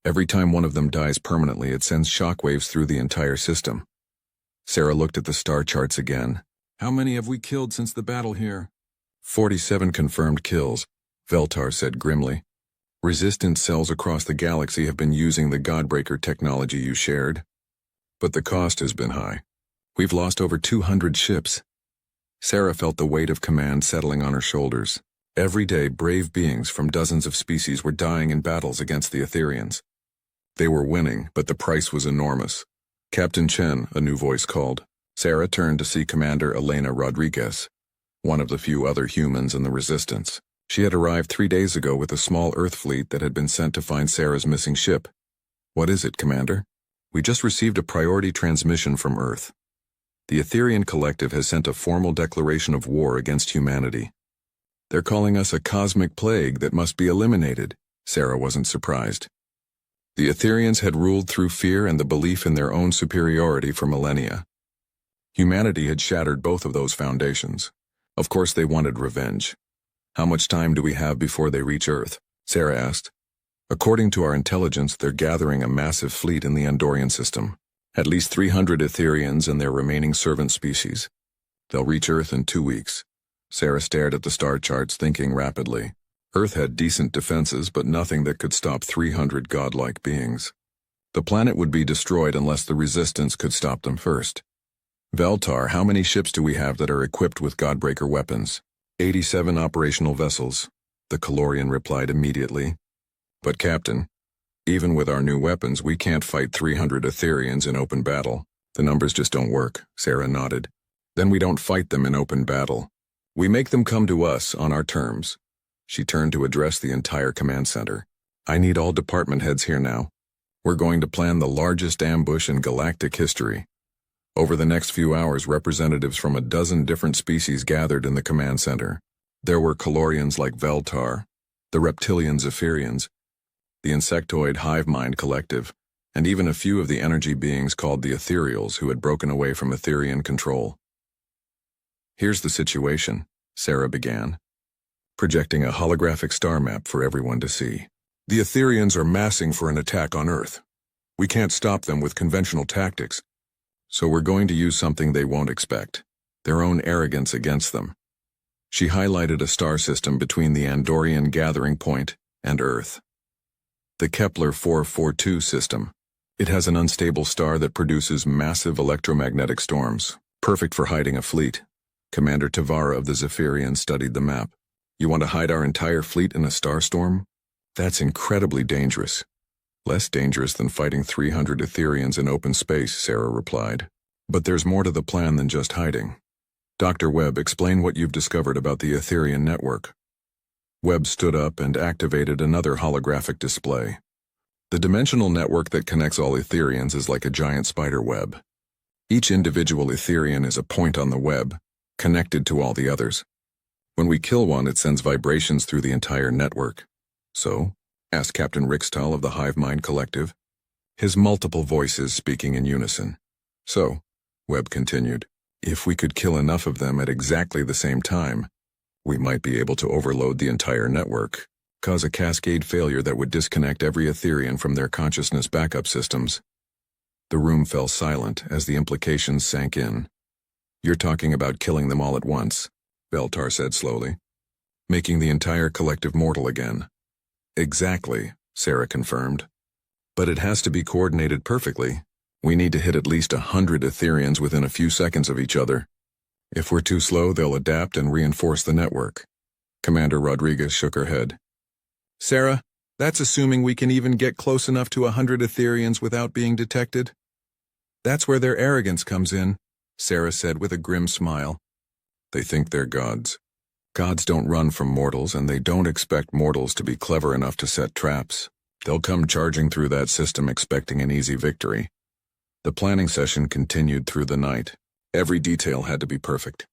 Every time one of them dies permanently, it sends shockwaves through the entire system. Sarah looked at the star charts again. How many have we killed since the battle here? 47 confirmed kills, Veltar said grimly. Resistance cells across the galaxy have been using the Godbreaker technology you shared. But the cost has been high. We've lost over 200 ships. Sarah felt the weight of command settling on her shoulders. Every day, brave beings from dozens of species were dying in battles against the Etherians. They were winning, but the price was enormous. Captain Chen, a new voice called. Sarah turned to see Commander Elena Rodriguez, one of the few other humans in the Resistance. She had arrived 3 days ago with a small Earth fleet that had been sent to find Sarah's missing ship. What is it, Commander? We just received a priority transmission from Earth. The Etherian collective has sent a formal declaration of war against humanity. They're calling us a cosmic plague that must be eliminated. Sarah wasn't surprised. The Etherians had ruled through fear and the belief in their own superiority for millennia. Humanity had shattered both of those foundations. Of course they wanted revenge. How much time do we have before they reach Earth? Sarah asked. According to our intelligence, they're gathering a massive fleet in the Andorian system. At least 300 Etherians and their remaining servant species. They'll reach Earth in 2 weeks. Sarah stared at the star charts, thinking rapidly. Earth had decent defenses, but nothing that could stop 300 godlike beings. The planet would be destroyed unless the Resistance could stop them first. Veltar, how many ships do we have that are equipped with Godbreaker weapons? 87 operational vessels, the Calorian replied immediately. But Captain, even with our new weapons, we can't fight 300 Etherians in open battle. The numbers just don't work, Sarah nodded. Then we don't fight them in open battle. We make them come to us on our terms. She turned to address the entire command center. I need all department heads here now. We're going to plan the largest ambush in galactic history. Over the next few hours, representatives from a dozen different species gathered in the command center. There were Calorians like Veltar, the reptilian Zephirians, the insectoid hive mind collective, and even a few of the energy beings called the Ethereals who had broken away from Etherian control. Here's the situation, Sarah began, projecting a holographic star map for everyone to see. The Etherians are massing for an attack on Earth. We can't stop them with conventional tactics, so we're going to use something they won't expect, their own arrogance against them. She highlighted a star system between the Andorian gathering point and Earth. The Kepler 442 system. It has an unstable star that produces massive electromagnetic storms, perfect for hiding a fleet. Commander Tavara of the Zephirians studied the map. You want to hide our entire fleet in a star storm? That's incredibly dangerous. Less dangerous than fighting 300 Etherians in open space, Sarah replied. But there's more to the plan than just hiding. Dr. Webb, explain what you've discovered about the Etherian network. Webb stood up and activated another holographic display. The dimensional network that connects all Etherians is like a giant spider web. Each individual Etherian is a point on the web, connected to all the others. When we kill one, it sends vibrations through the entire network. So? Asked Captain Rixtal of the Hive Mind Collective, his multiple voices speaking in unison. So, Webb continued, if we could kill enough of them at exactly the same time, we might be able to overload the entire network, cause a cascade failure that would disconnect every Etherian from their consciousness backup systems. The room fell silent as the implications sank in. You're talking about killing them all at once, Veltar said slowly. Making the entire collective mortal again. Exactly, Sarah confirmed. But it has to be coordinated perfectly. We need to hit at least 100 Etherians within a few seconds of each other. If we're too slow, they'll adapt and reinforce the network. Commander Rodriguez shook her head. Sarah, that's assuming we can even get close enough to 100 Etherians without being detected. That's where their arrogance comes in, Sarah said with a grim smile. They think they're gods. Gods don't run from mortals, and they don't expect mortals to be clever enough to set traps. They'll come charging through that system expecting an easy victory. The planning session continued through the night. Every detail had to be perfect.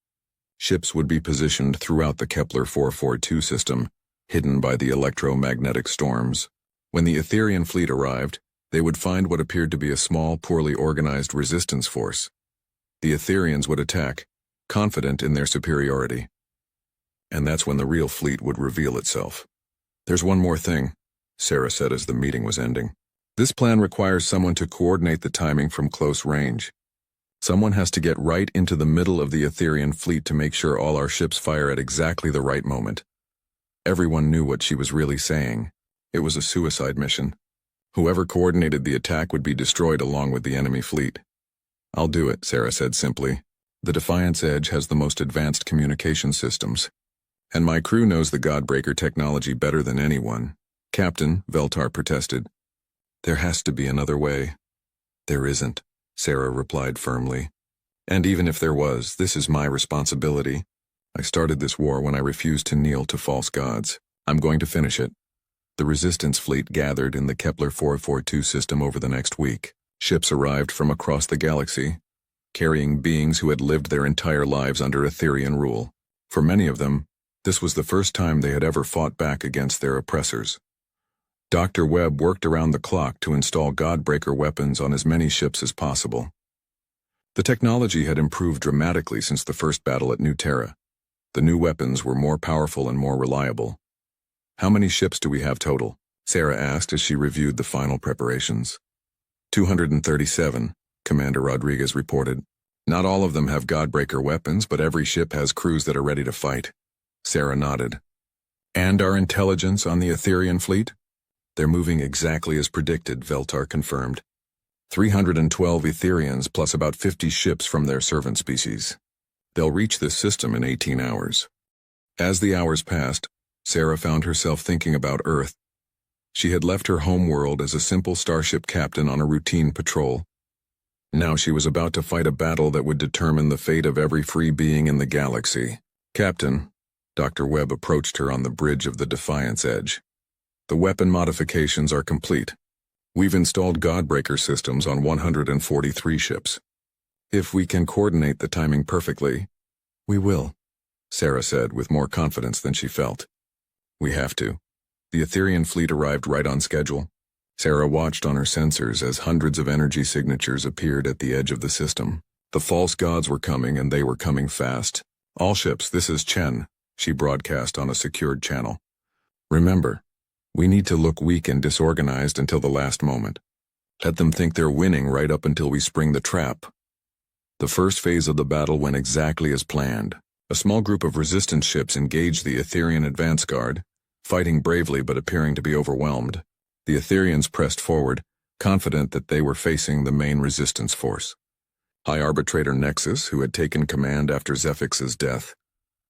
Ships would be positioned throughout the Kepler 442 system, hidden by the electromagnetic storms. When the Etherian fleet arrived, they would find what appeared to be a small, poorly organized resistance force. The Etherians would attack, confident in their superiority. And that's when the real fleet would reveal itself. There's one more thing, Sarah said as the meeting was ending. This plan requires someone to coordinate the timing from close range. Someone has to get right into the middle of the Etherian fleet to make sure all our ships fire at exactly the right moment. Everyone knew what she was really saying. It was a suicide mission. Whoever coordinated the attack would be destroyed along with the enemy fleet. I'll do it, Sarah said simply. The Defiance Edge has the most advanced communication systems. And my crew knows the Godbreaker technology better than anyone. Captain, Veltar protested. There has to be another way. There isn't, Sarah replied firmly. And even if there was, this is my responsibility. I started this war when I refused to kneel to false gods. I'm going to finish it. The Resistance fleet gathered in the Kepler 442 system over the next week. Ships arrived from across the galaxy, carrying beings who had lived their entire lives under Etherian rule. For many of them, this was the first time they had ever fought back against their oppressors. Dr. Webb worked around the clock to install Godbreaker weapons on as many ships as possible. The technology had improved dramatically since the first battle at New Terra. The new weapons were more powerful and more reliable. How many ships do we have total? Sarah asked as she reviewed the final preparations. 237, Commander Rodriguez reported. Not all of them have Godbreaker weapons, but every ship has crews that are ready to fight. Sarah nodded. And our intelligence on the Etherian fleet? They're moving exactly as predicted, Veltar confirmed. 312 Etherians plus about 50 ships from their servant species. They'll reach this system in 18 hours. As the hours passed, Sarah found herself thinking about Earth. She had left her home world as a simple starship captain on a routine patrol. Now she was about to fight a battle that would determine the fate of every free being in the galaxy. Captain, Dr. Webb approached her on the bridge of the Defiance Edge. The weapon modifications are complete. We've installed Godbreaker systems on 143 ships. If we can coordinate the timing perfectly, we will, Sarah said with more confidence than she felt. We have to. The Etherian fleet arrived right on schedule. Sarah watched on her sensors as hundreds of energy signatures appeared at the edge of the system. The false gods were coming, and they were coming fast. All ships, this is Chen, she broadcast on a secured channel. Remember, we need to look weak and disorganized until the last moment. Let them think they're winning right up until we spring the trap. The first phase of the battle went exactly as planned. A small group of resistance ships engaged the Etherian advance guard, fighting bravely but appearing to be overwhelmed. The Etherians pressed forward, confident that they were facing the main resistance force. High Arbitrator Nexus, who had taken command after Zephix's death,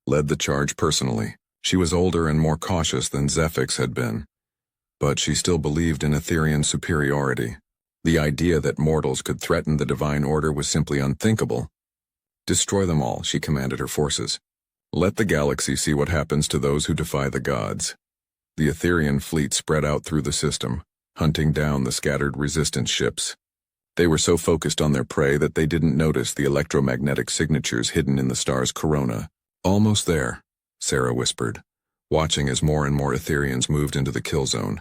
led the charge personally. She was older and more cautious than Zephix had been, but she still believed in Etherian superiority. The idea that mortals could threaten the divine order was simply unthinkable. Destroy them all, she commanded her forces. Let the galaxy see what happens to those who defy the gods. The Etherian fleet spread out through the system, hunting down the scattered resistance ships. They were so focused on their prey that they didn't notice the electromagnetic signatures hidden in the star's corona. Almost there, Sarah whispered, watching as more and more Etherians moved into the kill zone.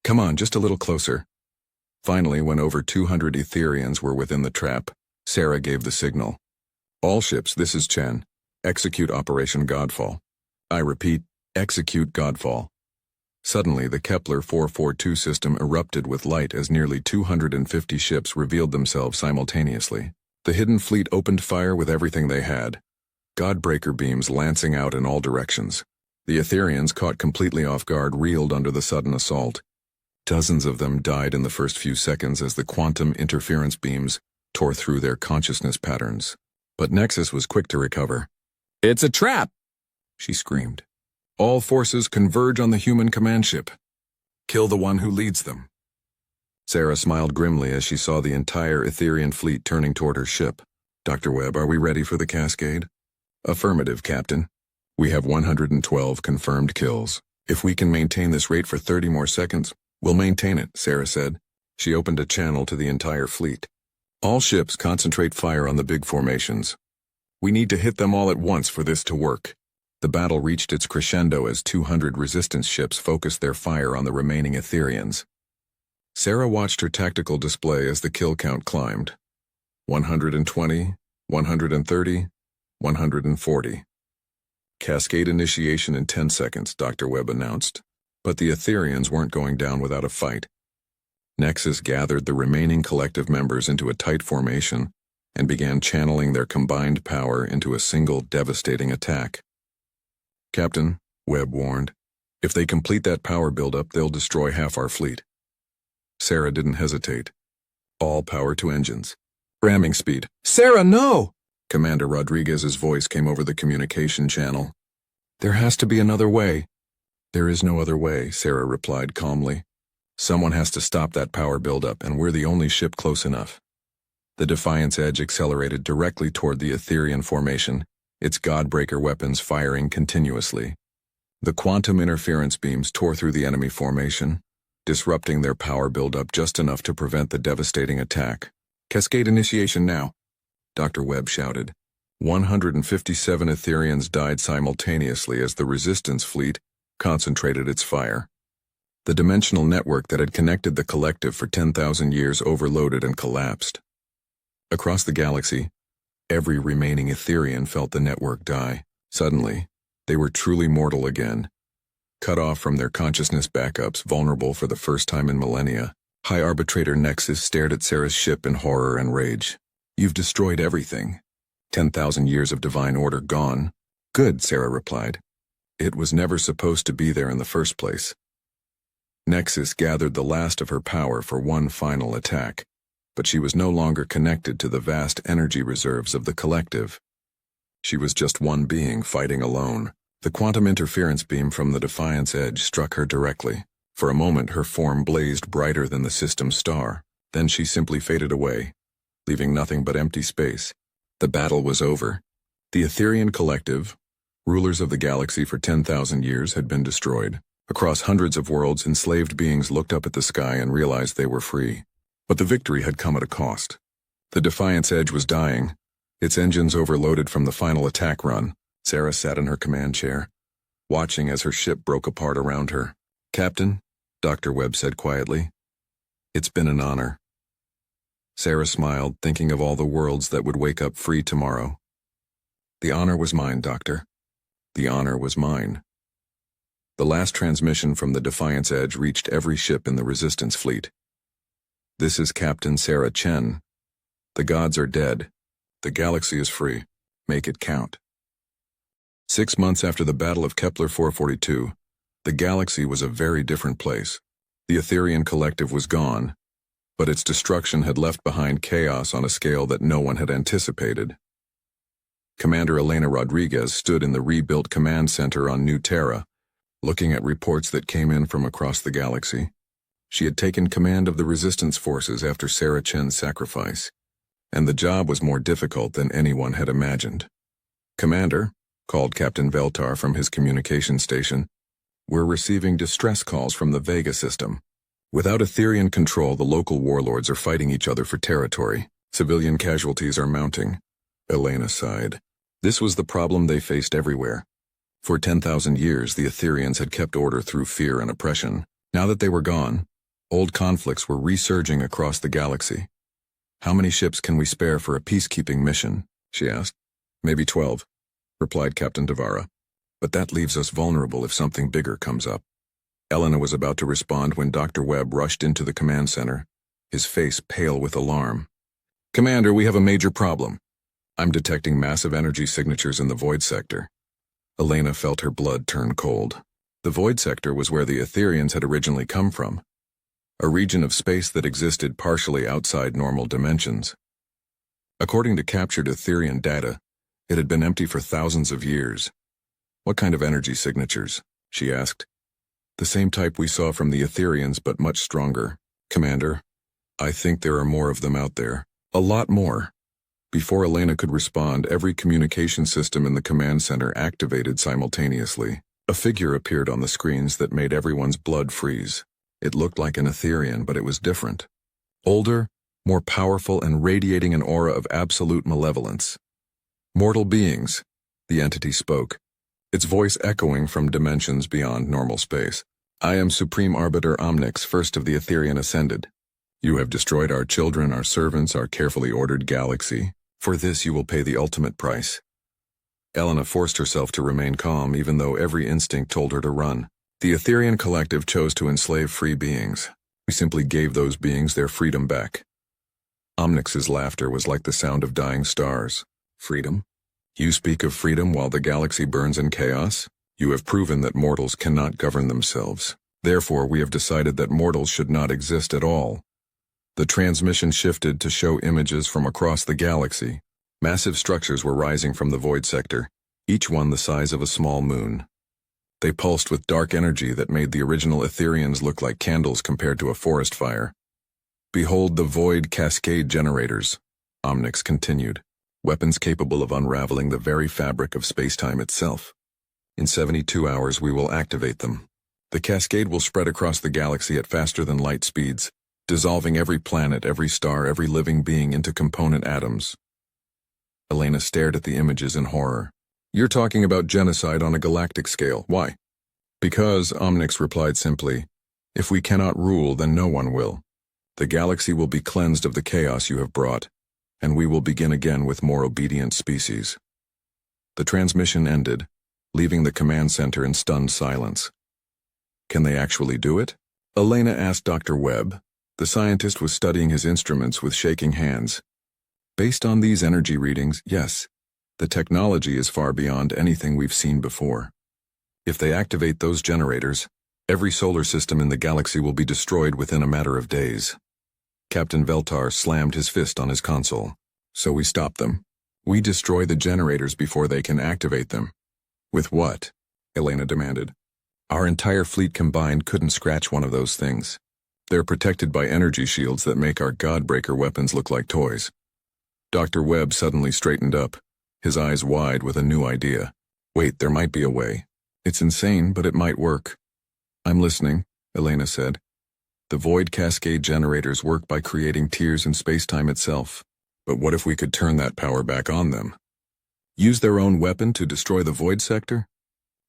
Come on, just a little closer. Finally, when over 200 Etherians were within the trap, Sarah gave the signal. All ships, this is Chen. Execute Operation Godfall. I repeat, execute Godfall. Suddenly, the Kepler 442 system erupted with light as nearly 250 ships revealed themselves simultaneously. The hidden fleet opened fire with everything they had, Godbreaker beams lancing out in all directions. The Etherians, caught completely off guard, reeled under the sudden assault. Dozens of them died in the first few seconds as the quantum interference beams tore through their consciousness patterns. But Nexus was quick to recover. "It's a trap!" she screamed. "All forces converge on the human command ship. Kill the one who leads them." Sarah smiled grimly as she saw the entire Etherian fleet turning toward her ship. "Dr. Webb, are we ready for the cascade?" "Affirmative, Captain. We have 112 confirmed kills. If we can maintain this rate for 30 more seconds, we'll maintain it," Sarah said. She opened a channel to the entire fleet. "All ships concentrate fire on the big formations. We need to hit them all at once for this to work." The battle reached its crescendo as 200 resistance ships focused their fire on the remaining Etherians. Sarah watched her tactical display as the kill count climbed. 120, 130, 140. "Cascade initiation in 10 seconds, Dr. Webb announced. But the Etherians weren't going down without a fight. Nexus gathered the remaining collective members into a tight formation and began channeling their combined power into a single devastating attack. "Captain," Webb warned, "if they complete that power buildup, they'll destroy half our fleet." Sarah didn't hesitate. "All power to engines. Ramming speed." "Sarah, no!" Commander Rodriguez's voice came over the communication channel. "There has to be another way." "There is no other way," Sarah replied calmly. "Someone has to stop that power buildup, and we're the only ship close enough." The Defiance Edge accelerated directly toward the Etherian formation, its Godbreaker weapons firing continuously. The quantum interference beams tore through the enemy formation, disrupting their power buildup just enough to prevent the devastating attack. "Cascade initiation now," Dr. Webb shouted. 157 Etherians died simultaneously as the resistance fleet concentrated its fire. The dimensional network that had connected the collective for 10,000 years overloaded and collapsed. Across the galaxy, every remaining Etherian felt the network die. Suddenly, they were truly mortal again. Cut off from their consciousness backups, vulnerable for the first time in millennia, High Arbitrator Nexus stared at Sarah's ship in horror and rage. "You've destroyed everything. 10,000 years of divine order gone." "Good," Sarah replied. "It was never supposed to be there in the first place." Nexus gathered the last of her power for one final attack, but she was no longer connected to the vast energy reserves of the collective. She was just one being fighting alone. The quantum interference beam from the Defiance Edge struck her directly. For a moment her form blazed brighter than the system's star. Then she simply faded away, leaving nothing but empty space. The battle was over. The Etherian collective, rulers of the galaxy for 10,000 years, had been destroyed. Across hundreds of worlds, enslaved beings looked up at the sky and realized they were free. But the victory had come at a cost. The Defiance Edge was dying, its engines overloaded from the final attack run. Sarah sat in her command chair, watching as her ship broke apart around her. "Captain," Dr. Webb said quietly, "it's been an honor." Sarah smiled, thinking of all the worlds that would wake up free tomorrow. "The honor was mine, Doctor. The honor was mine." The last transmission from the Defiance Edge reached every ship in the Resistance fleet. "This is Captain Sarah Chen. The gods are dead. The galaxy is free. Make it count." 6 months after the Battle of Kepler 442, the galaxy was a very different place. The Etherian collective was gone, but its destruction had left behind chaos on a scale that no one had anticipated. Commander Elena Rodriguez stood in the rebuilt command center on New Terra, looking at reports that came in from across the galaxy. She had taken command of the resistance forces after Sarah Chen's sacrifice, and the job was more difficult than anyone had imagined. "Commander," called Captain Veltar from his communication station, "we're receiving distress calls from the Vega system. Without Etherian control, the local warlords are fighting each other for territory. Civilian casualties are mounting." Elena sighed. This was the problem they faced everywhere. For 10,000 years, the Etherians had kept order through fear and oppression. Now that they were gone, old conflicts were resurging across the galaxy. "How many ships can we spare for a peacekeeping mission?" she asked. "Maybe 12, replied Captain Devara. "But that leaves us vulnerable if something bigger comes up." Elena was about to respond when Dr. Webb rushed into the command center, his face pale with alarm. "Commander, we have a major problem. I'm detecting massive energy signatures in the void sector." Elena felt her blood turn cold. The void sector was where the Etherians had originally come from, a region of space that existed partially outside normal dimensions. According to captured Etherian data, it had been empty for thousands of years. "What kind of energy signatures?" she asked. "The same type we saw from the Etherians, but much stronger. Commander, I think there are more of them out there. A lot more." Before Elena could respond, every communication system in the command center activated simultaneously. A figure appeared on the screens that made everyone's blood freeze. It looked like an Etherian, but it was different. Older, more powerful, and radiating an aura of absolute malevolence. "Mortal beings," the entity spoke, its voice echoing from dimensions beyond normal space. "I am Supreme Arbiter Omnix, first of the Etherian Ascended. You have destroyed our children, our servants, our carefully ordered galaxy. For this you will pay the ultimate price." Elena forced herself to remain calm, even though every instinct told her to run. "The Etherian collective chose to enslave free beings. We simply gave those beings their freedom back." Omnix's laughter was like the sound of dying stars. "Freedom? You speak of freedom while the galaxy burns in chaos? You have proven that mortals cannot govern themselves. Therefore, we have decided that mortals should not exist at all." The transmission shifted to show images from across the galaxy. Massive structures were rising from the void sector, each one the size of a small moon. They pulsed with dark energy that made the original Etherians look like candles compared to a forest fire. "Behold the void cascade generators," Omnix continued, "weapons capable of unraveling the very fabric of space-time itself. In 72 hours we will activate them. The cascade will spread across the galaxy at faster than light speeds, dissolving every planet, every star, every living being into component atoms." Elena stared at the images in horror. "You're talking about genocide on a galactic scale. Why?" "Because," Omnix replied simply, "if we cannot rule, then no one will. The galaxy will be cleansed of the chaos you have brought, and we will begin again with more obedient species." The transmission ended, leaving the command center in stunned silence. "Can they actually do it?" Elena asked Dr. Webb. The scientist was studying his instruments with shaking hands. "Based on these energy readings, yes. The technology is far beyond anything we've seen before. If they activate those generators, Every solar system in the galaxy will be destroyed within a matter of days. Captain Veltar slammed his fist on his console. So we stop them. We destroy the generators before they can activate them. With what? Elena demanded. Our entire fleet combined couldn't scratch one of those things. They're protected by energy shields that make our Godbreaker weapons look like toys. Dr. Webb suddenly straightened up, his eyes wide with a new idea. Wait, there might be a way. It's insane, but it might work. I'm listening, Elena said. The void cascade generators work by creating tears in space-time itself. But what if we could turn that power back on them? Use their own weapon to destroy the void sector?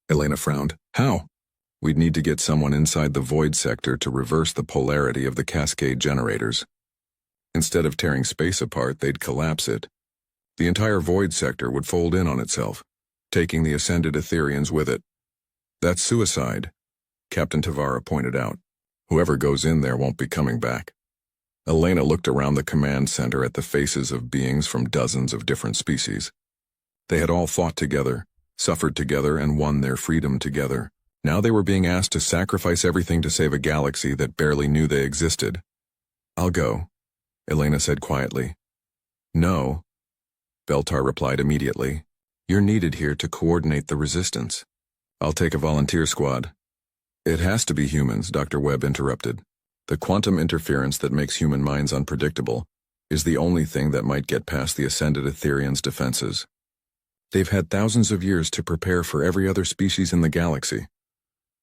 Elena frowned. How? We'd need to get someone inside the void sector to reverse the polarity of the cascade generators. Instead of tearing space apart, they'd collapse it. The entire void sector would fold in on itself, taking the ascended Etherians with it. That's suicide, Captain Tavara pointed out. Whoever goes in there won't be coming back. Elena looked around the command center at the faces of beings from dozens of different species. They had all fought together, suffered together, and won their freedom together. Now they were being asked to sacrifice everything to save a galaxy that barely knew they existed. I'll go, Elena said quietly. No, Veltar replied immediately. You're needed here to coordinate the resistance. I'll take a volunteer squad. It has to be humans, Dr. Webb interrupted. The quantum interference that makes human minds unpredictable is the only thing that might get past the ascended Etherians' defenses. They've had thousands of years to prepare for every other species in the galaxy.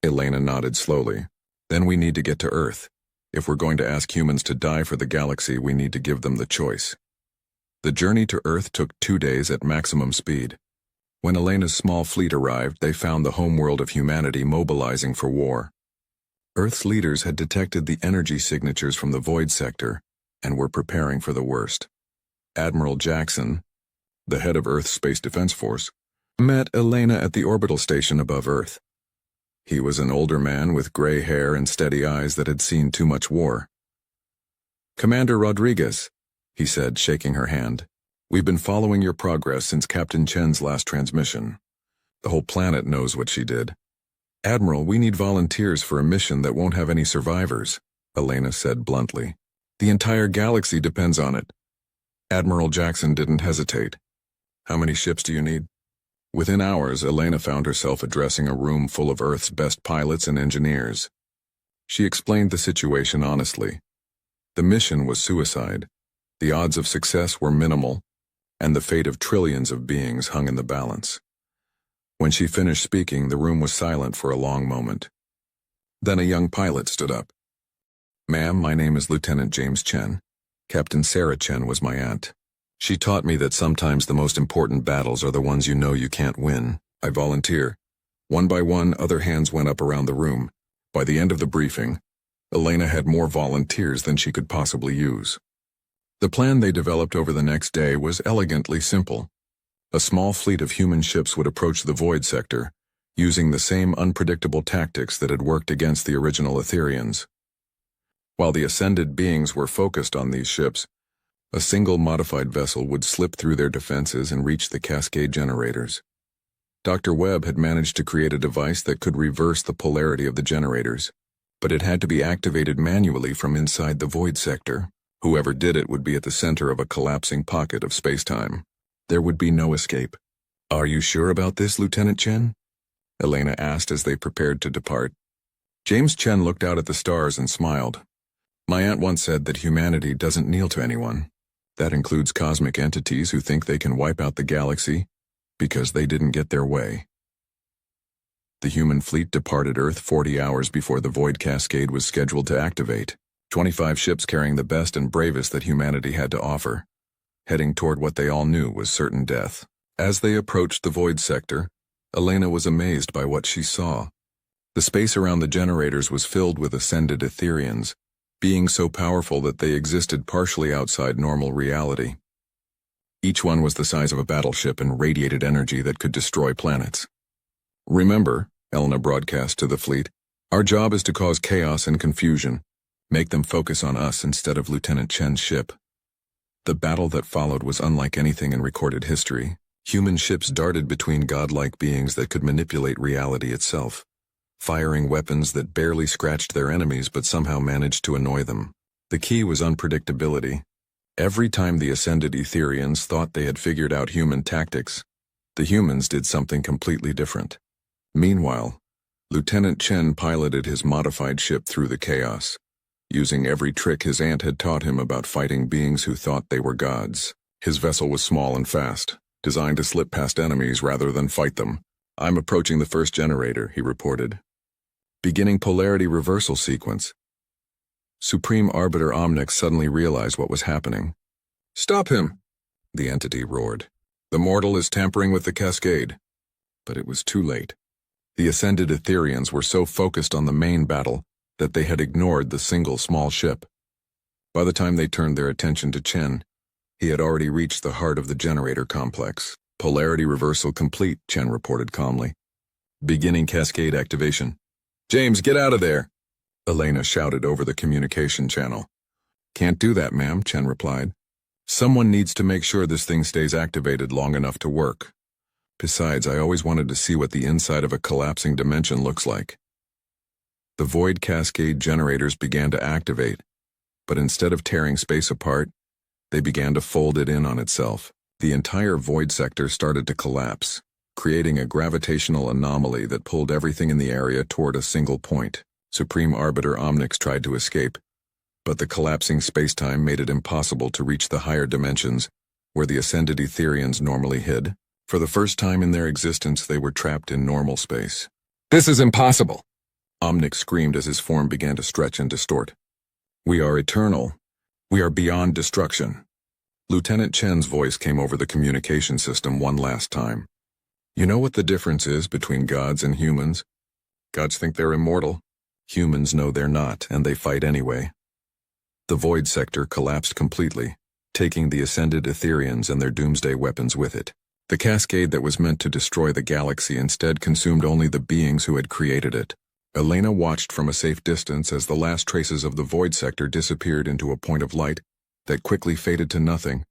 Elena nodded slowly. Then we need to get to Earth. If we're going to ask humans to die for the galaxy, we need to give them the choice. The journey to Earth took 2 days at maximum speed. When Elena's small fleet arrived, they found the homeworld of humanity mobilizing for war. Earth's leaders had detected the energy signatures from the void sector and were preparing for the worst. Admiral Jackson, the head of Earth's Space Defense Force, met Elena at the orbital station above Earth. He was an older man with gray hair and steady eyes that had seen too much war. Commander Rodriguez, he said, shaking her hand. We've been following your progress since Captain Chen's last transmission. The whole planet knows what she did. Admiral, we need volunteers for a mission that won't have any survivors, Elena said bluntly. The entire galaxy depends on it. Admiral Jackson didn't hesitate. How many ships do you need? Within hours, Elena found herself addressing a room full of Earth's best pilots and engineers. She explained the situation honestly. The mission was suicide. The odds of success were minimal, and the fate of trillions of beings hung in the balance. When she finished speaking, the room was silent for a long moment. Then a young pilot stood up. Ma'am, my name is Lieutenant James Chen. Captain Sarah Chen was my aunt. She taught me that sometimes the most important battles are the ones you know you can't win. I volunteer. One by one, other hands went up around the room. By the end of the briefing, Elena had more volunteers than she could possibly use. The plan they developed over the next day was elegantly simple. A small fleet of human ships would approach the void sector, using the same unpredictable tactics that had worked against the original Etherians. While the ascended beings were focused on these ships, a single modified vessel would slip through their defenses and reach the cascade generators. Dr. Webb had managed to create a device that could reverse the polarity of the generators, but it had to be activated manually from inside the void sector. Whoever did it would be at the center of a collapsing pocket of space-time. There would be no escape. Are you sure about this, Lieutenant Chen? Elena asked as they prepared to depart. James Chen looked out at the stars and smiled. My aunt once said that humanity doesn't kneel to anyone. That includes cosmic entities who think they can wipe out the galaxy because they didn't get their way. The human fleet departed Earth 40 hours before the void cascade was scheduled to activate. 25 ships carrying the best and bravest that humanity had to offer, heading toward what they all knew was certain death. As they approached the void sector, Elena was amazed by what she saw. The space around the generators was filled with ascended Etherians, being so powerful that they existed partially outside normal reality. Each one was the size of a battleship and radiated energy that could destroy planets. Remember, Elena broadcast to the fleet, our job is to cause chaos and confusion, make them focus on us instead of Lieutenant Chen's ship. The battle that followed was unlike anything in recorded history. Human ships darted between godlike beings that could manipulate reality itself. firing weapons that barely scratched their enemies but somehow managed to annoy them. The key was unpredictability. Every time the ascended Etherians thought they had figured out human tactics, the humans did something completely different. Meanwhile, Lieutenant Chen piloted his modified ship through the chaos, using every trick his aunt had taught him about fighting beings who thought they were gods. His vessel was small and fast, designed to slip past enemies rather than fight them. "I'm approaching the first generator," he reported. Beginning polarity reversal sequence. Supreme Arbiter Omnix suddenly realized what was happening. "Stop him!" the entity roared. "The mortal is tampering with the cascade." But it was too late. The ascended Etherians were so focused on the main battle that they had ignored the single small ship. By the time they turned their attention to Chen, he had already reached the heart of the generator complex. "Polarity reversal complete," Chen reported calmly. "Beginning cascade activation." "James, get out of there!" Elena shouted over the communication channel. "Can't do that, ma'am," Chen replied. "Someone needs to make sure this thing stays activated long enough to work. Besides, I always wanted to see what the inside of a collapsing dimension looks like." The void cascade generators began to activate, but instead of tearing space apart, they began to fold it in on itself. The entire void sector started to collapse, creating a gravitational anomaly that pulled everything in the area toward a single point. Supreme Arbiter Omnix tried to escape, but the collapsing spacetime made it impossible to reach the higher dimensions, where the ascended Etherians normally hid. For the first time in their existence, they were trapped in normal space. This is impossible! Omnix screamed as his form began to stretch and distort. "We are eternal. We are beyond destruction." Lieutenant Chen's voice came over the communication system one last time. "You know what the difference is between gods and humans? Gods think they're immortal. Humans know they're not, and they fight anyway." The void sector collapsed completely, taking the ascended Etherians and their doomsday weapons with it. The cascade that was meant to destroy the galaxy instead consumed only the beings who had created it. Elena watched from a safe distance as the last traces of the void sector disappeared into a point of light that quickly faded to nothing.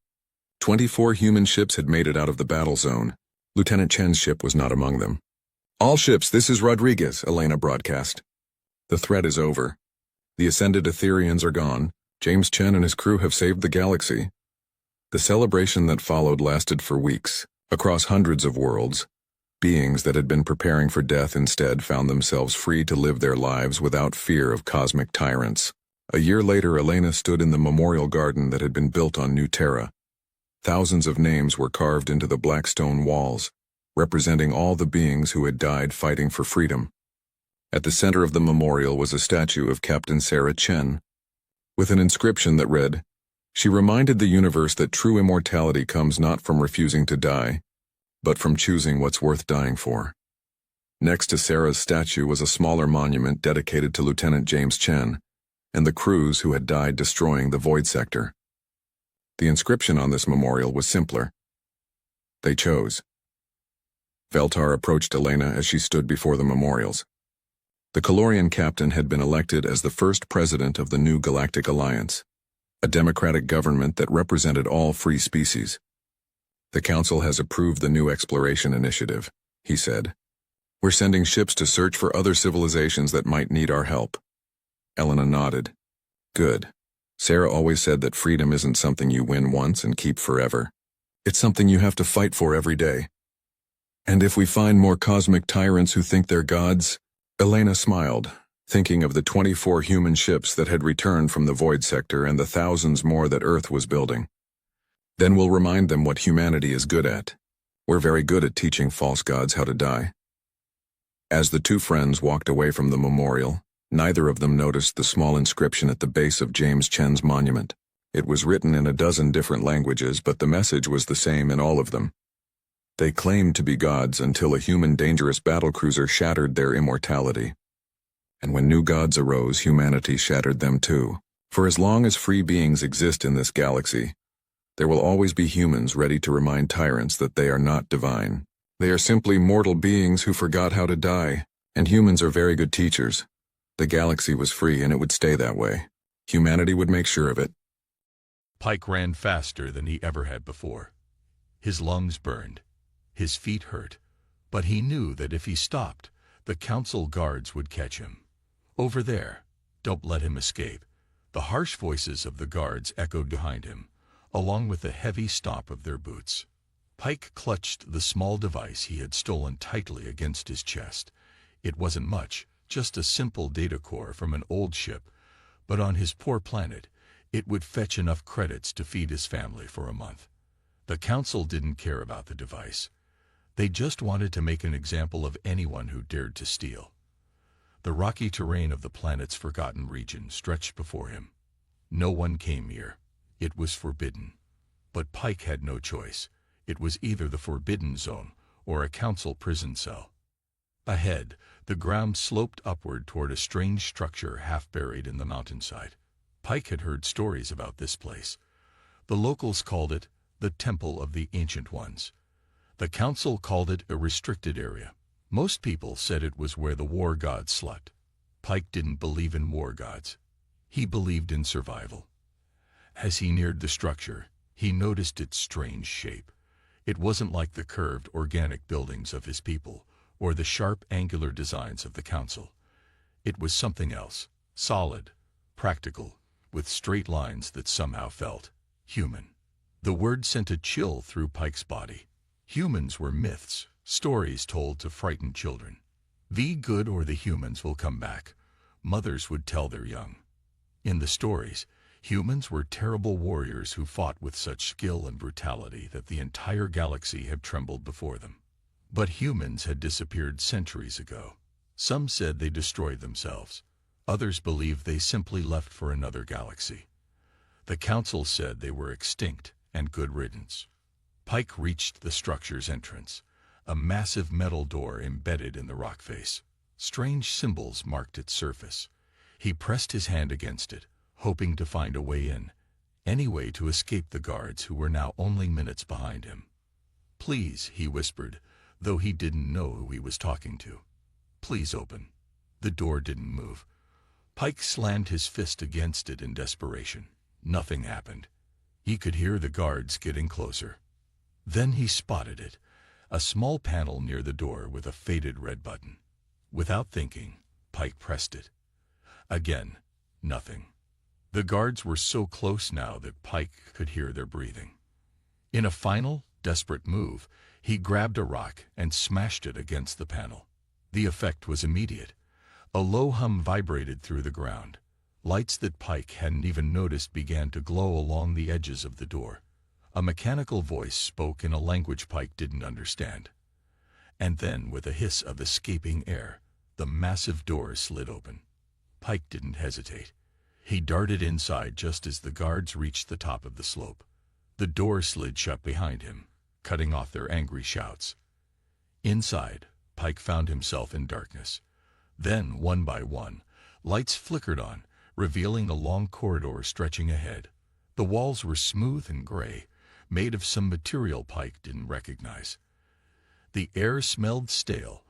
24 human ships had made it out of the battle zone. Lieutenant Chen's ship was not among them. "All ships, this is Rodriguez," Elena broadcast. "The threat is over. The ascended Etherians are gone. James Chen and his crew have saved the galaxy." The celebration that followed lasted for weeks. Across hundreds of worlds, beings that had been preparing for death instead found themselves free to live their lives without fear of cosmic tyrants. A year later, Elena stood in the memorial garden that had been built on New Terra. Thousands of names were carved into the black stone walls, representing all the beings who had died fighting for freedom. At the center of the memorial was a statue of Captain Sarah Chen, with an inscription that read, "She reminded the universe that true immortality comes not from refusing to die, but from choosing what's worth dying for." Next to Sarah's statue was a smaller monument dedicated to Lieutenant James Chen and the crews who had died destroying the void sector. The inscription on this memorial was simpler. They chose. Veltar approached Elena as she stood before the memorials. The Calorian captain had been elected as the first president of the new Galactic Alliance, a democratic government that represented all free species. "The Council has approved the new exploration initiative," he said. "We're sending ships to search for other civilizations that might need our help." Elena nodded. "Good. Sarah always said that freedom isn't something you win once and keep forever. It's something you have to fight for every day. And if we find more cosmic tyrants who think they're gods..." Elena smiled, thinking of the 24 human ships that had returned from the void sector and the thousands more that Earth was building. "Then we'll remind them what humanity is good at. We're very good at teaching false gods how to die." As the two friends walked away from the memorial, neither of them noticed the small inscription at the base of James Chen's monument. It was written in a dozen different languages, but the message was the same in all of them. They claimed to be gods until a human dangerous battlecruiser shattered their immortality. And when new gods arose, humanity shattered them too. For as long as free beings exist in this galaxy, there will always be humans ready to remind tyrants that they are not divine. They are simply mortal beings who forgot how to die, and humans are very good teachers. The galaxy was free and it would stay that way. Humanity would make sure of it. Pike ran faster than he ever had before. His lungs burned. His feet hurt, but he knew that if he stopped, The council guards would catch him. "Over there. Don't let him escape." The harsh voices of the guards echoed behind him, along with the heavy stomp of their boots. Pike clutched the small device he had stolen tightly against his chest. It wasn't much, just a simple data core from an old ship, but on his poor planet, it would fetch enough credits to feed his family for a month. The council didn't care about the device. They just wanted to make an example of anyone who dared to steal. The rocky terrain of the planet's forgotten region stretched before him. No one came here. It was forbidden. But Pike had no choice. It was either the forbidden zone or a council prison cell. Ahead, the ground sloped upward toward a strange structure half buried in the mountainside. Pike had heard stories about this place. The locals called it the Temple of the Ancient Ones. The council called it a restricted area. Most people said it was where the war gods slept. Pike didn't believe in war gods. He believed in survival. As he neared the structure, he noticed its strange shape. It wasn't like the curved, organic buildings of his people, or the sharp, angular designs of the council. It was something else, solid, practical, with straight lines that somehow felt human. The word sent a chill through Pike's body. Humans were myths, stories told to frighten children. The good or the humans will come back, mothers would tell their young. In the stories, humans were terrible warriors who fought with such skill and brutality that the entire galaxy had trembled before them. But humans had disappeared centuries ago. Some said they destroyed themselves. Others believed they simply left for another galaxy. The council said they were extinct and good riddance. Pike reached the structure's entrance, a massive metal door embedded in the rock face. Strange symbols marked its surface. He pressed his hand against it, hoping to find a way in, any way to escape the guards who were now only minutes behind him. "Please," he whispered, though he didn't know who he was talking to. "Please open." The door didn't move. Pike slammed his fist against it in desperation. Nothing happened. He could hear the guards getting closer. Then he spotted it, a small panel near the door with a faded red button. Without thinking, Pike pressed it. Again, nothing. The guards were so close now that Pike could hear their breathing. In a final, desperate move, he grabbed a rock and smashed it against the panel. The effect was immediate. A low hum vibrated through the ground. Lights that Pike hadn't even noticed began to glow along the edges of the door. A mechanical voice spoke in a language Pike didn't understand. And then, with a hiss of escaping air, the massive door slid open. Pike didn't hesitate. He darted inside just as the guards reached the top of the slope. The door slid shut behind him, cutting off their angry shouts. Inside, Pike found himself in darkness. Then, one by one, lights flickered on, revealing a long corridor stretching ahead. The walls were smooth and gray, made of some material Pike didn't recognize. The air smelled stale,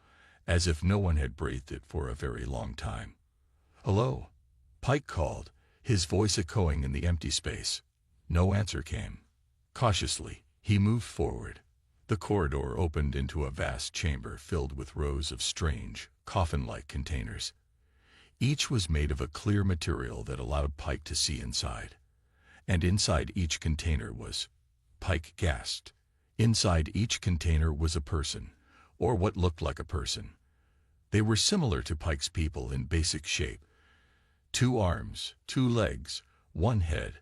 as if no one had breathed it for a very long time. "Hello," Pike called, his voice echoing in the empty space. No answer came. Cautiously, he moved forward. The corridor opened into a vast chamber filled with rows of strange, coffin-like containers. Each was made of a clear material that allowed Pike to see inside. And inside each container was... Pike gasped. Inside each container was a person, or what looked like a person. They were similar to Pike's people in basic shape. 2 arms, 2 legs, 1 head,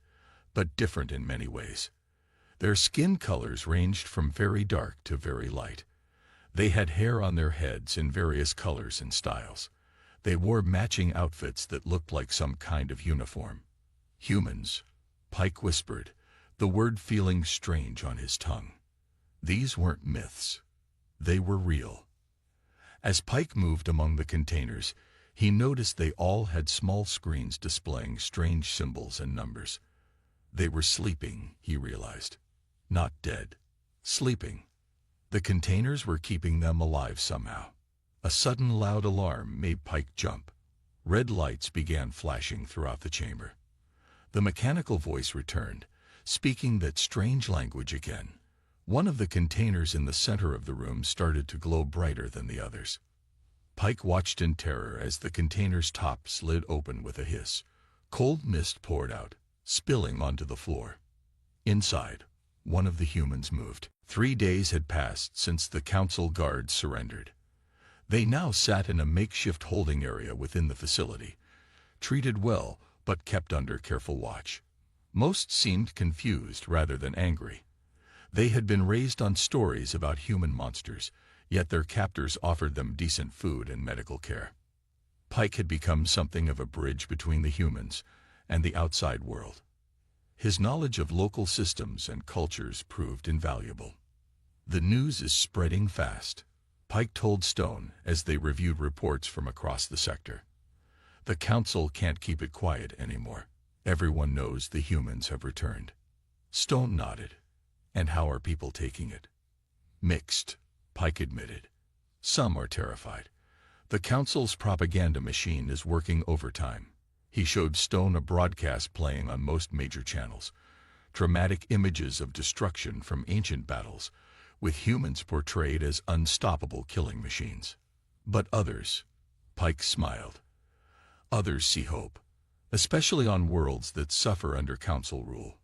but different in many ways. Their skin colors ranged from very dark to very light. They had hair on their heads in various colors and styles. They wore matching outfits that looked like some kind of uniform. "Humans," Pike whispered, the word feeling strange on his tongue. These weren't myths. They were real. As Pike moved among the containers, he noticed they all had small screens displaying strange symbols and numbers. They were sleeping, he realized. Not dead. Sleeping. The containers were keeping them alive somehow. A sudden loud alarm made Pike jump. Red lights began flashing throughout the chamber. The mechanical voice returned, speaking that strange language again. One of the containers in the center of the room started to glow brighter than the others. Pike watched in terror as the container's top slid open with a hiss. Cold mist poured out, spilling onto the floor. Inside, one of the humans moved. 3 days had passed since the council guards surrendered. They now sat in a makeshift holding area within the facility, treated well but kept under careful watch. Most seemed confused rather than angry. They had been raised on stories about human monsters, yet their captors offered them decent food and medical care. Pike had become something of a bridge between the humans and the outside world. His knowledge of local systems and cultures proved invaluable. "The news is spreading fast," Pike told Stone as they reviewed reports from across the sector. "The council can't keep it quiet anymore. Everyone knows the humans have returned." Stone nodded. "And how are people taking it?" "Mixed," Pike admitted. "Some are terrified. The council's propaganda machine is working overtime." He showed Stone a broadcast playing on most major channels. Dramatic images of destruction from ancient battles, with humans portrayed as unstoppable killing machines. "But others," Pike smiled. "Others see hope, especially on worlds that suffer under council rule."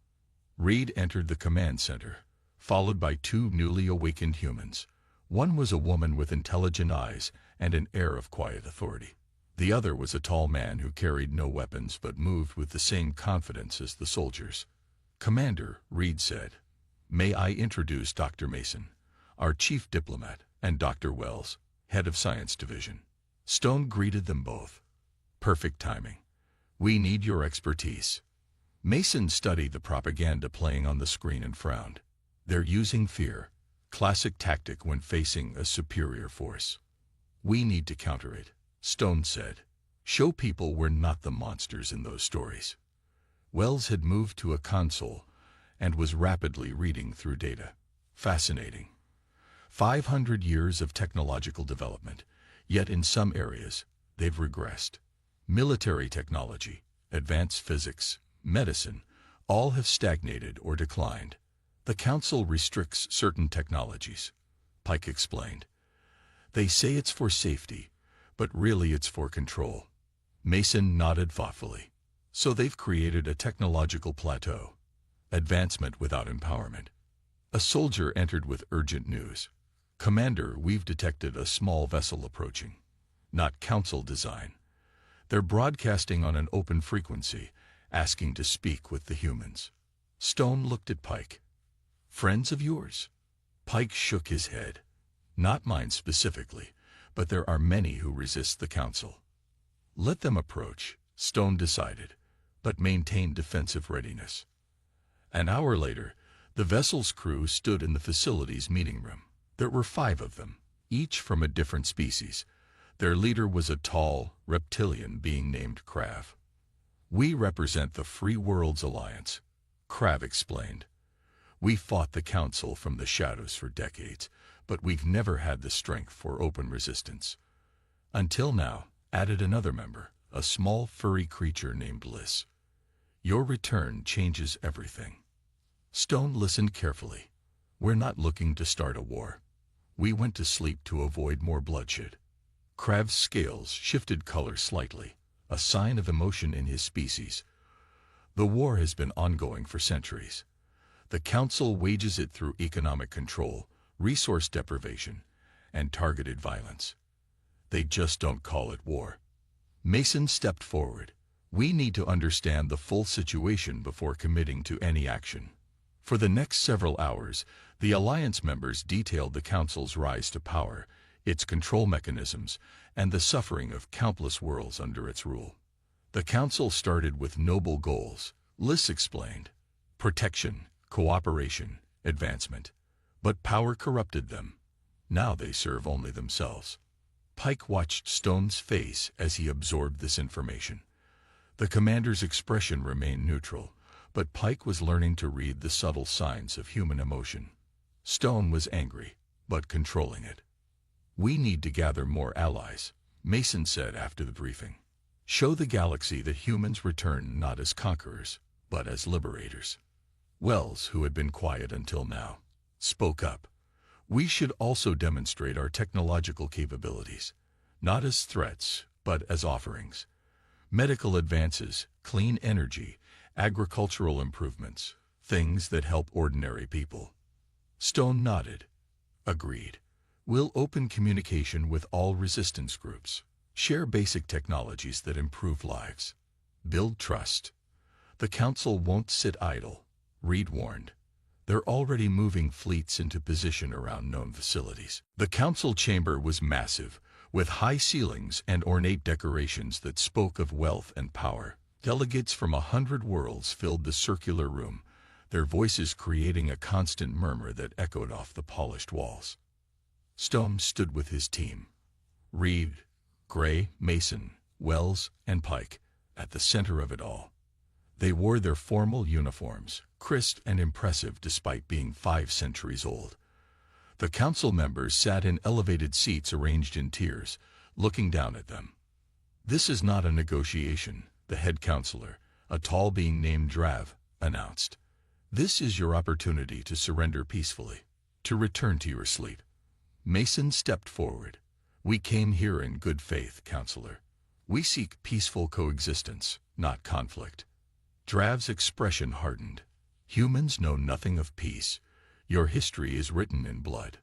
Reed entered the command center, followed by 2 newly awakened humans. One was a woman with intelligent eyes and an air of quiet authority. The other was a tall man who carried no weapons but moved with the same confidence as the soldiers. "Commander," Reed said, "may I introduce Dr. Mason, our chief diplomat, and Dr. Wells, head of science division." Stone greeted them both. "Perfect timing. We need your expertise." Mason studied the propaganda playing on the screen and frowned. "They're using fear, classic tactic when facing a superior force. We need to counter it," Stone said. "Show people we're not the monsters in those stories." Wells had moved to a console and was rapidly reading through data. "Fascinating. 500 years of technological development, yet in some areas, they've regressed. Military technology, advanced physics, medicine, all have stagnated or declined. The Council restricts certain technologies," Pike explained. "They say it's for safety, but really it's for control." Mason nodded thoughtfully. "So they've created a technological plateau. Advancement without empowerment." A soldier entered with urgent news. "Commander, we've detected a small vessel approaching. Not Council design. They're broadcasting on an open frequency, asking to speak with the humans." Stone looked at Pike. "Friends of yours?" Pike shook his head. "Not mine specifically, but there are many who resist the Council." "Let them approach," Stone decided, but maintained defensive readiness. An hour later, the vessel's crew stood in the facility's meeting room. There were 5 of them, each from a different species. Their leader was a tall, reptilian being named Krav. "We represent the Free Worlds Alliance," Krav explained. "We fought the Council from the shadows for decades, but we've never had the strength for open resistance. Until now," added another member, a small furry creature named Liz. "Your return changes everything." Stone listened carefully. "We're not looking to start a war. We went to sleep to avoid more bloodshed." Krav's scales shifted color slightly, a sign of emotion in his species. "The war has been ongoing for centuries. The Council wages it through economic control, resource deprivation, and targeted violence. They just don't call it war." Mason stepped forward. "We need to understand the full situation before committing to any action." For the next several hours, the Alliance members detailed the Council's rise to power, its control mechanisms, and the suffering of countless worlds under its rule. "The Council started with noble goals," Liz explained. "Protection, cooperation, advancement. But power corrupted them. Now they serve only themselves." Pike watched Stone's face as he absorbed this information. The commander's expression remained neutral, but Pike was learning to read the subtle signs of human emotion. Stone was angry, but controlling it. "We need to gather more allies," Mason said after the briefing. "Show the galaxy that humans return not as conquerors, but as liberators." Wells, who had been quiet until now, spoke up. "We should also demonstrate our technological capabilities. not as threats, but as offerings. Medical advances, clean energy, agricultural improvements, things that help ordinary people. Stone nodded. Agreed. We'll open communication with all resistance groups. Share basic technologies that improve lives. Build trust. The Council won't sit idle, Reed warned. They're already moving fleets into position around known facilities. The Council chamber was massive, with high ceilings and ornate decorations that spoke of wealth and power. Delegates from 100 worlds filled the circular room, their voices creating a constant murmur that echoed off the polished walls. Stone stood with his team. Reed, Gray, Mason, Wells, and Pike, at the center of it all. They wore their formal uniforms, crisp and impressive despite being 5 centuries old. The council members sat in elevated seats arranged in tiers, looking down at them. "This is not a negotiation," the head counselor, a tall being named Drav, announced. "This is your opportunity to surrender peacefully, to return to your sleep." Mason stepped forward. "We came here in good faith, Counselor. We seek peaceful coexistence, not conflict." Drav's expression hardened. "Humans know nothing of peace. Your history is written in blood,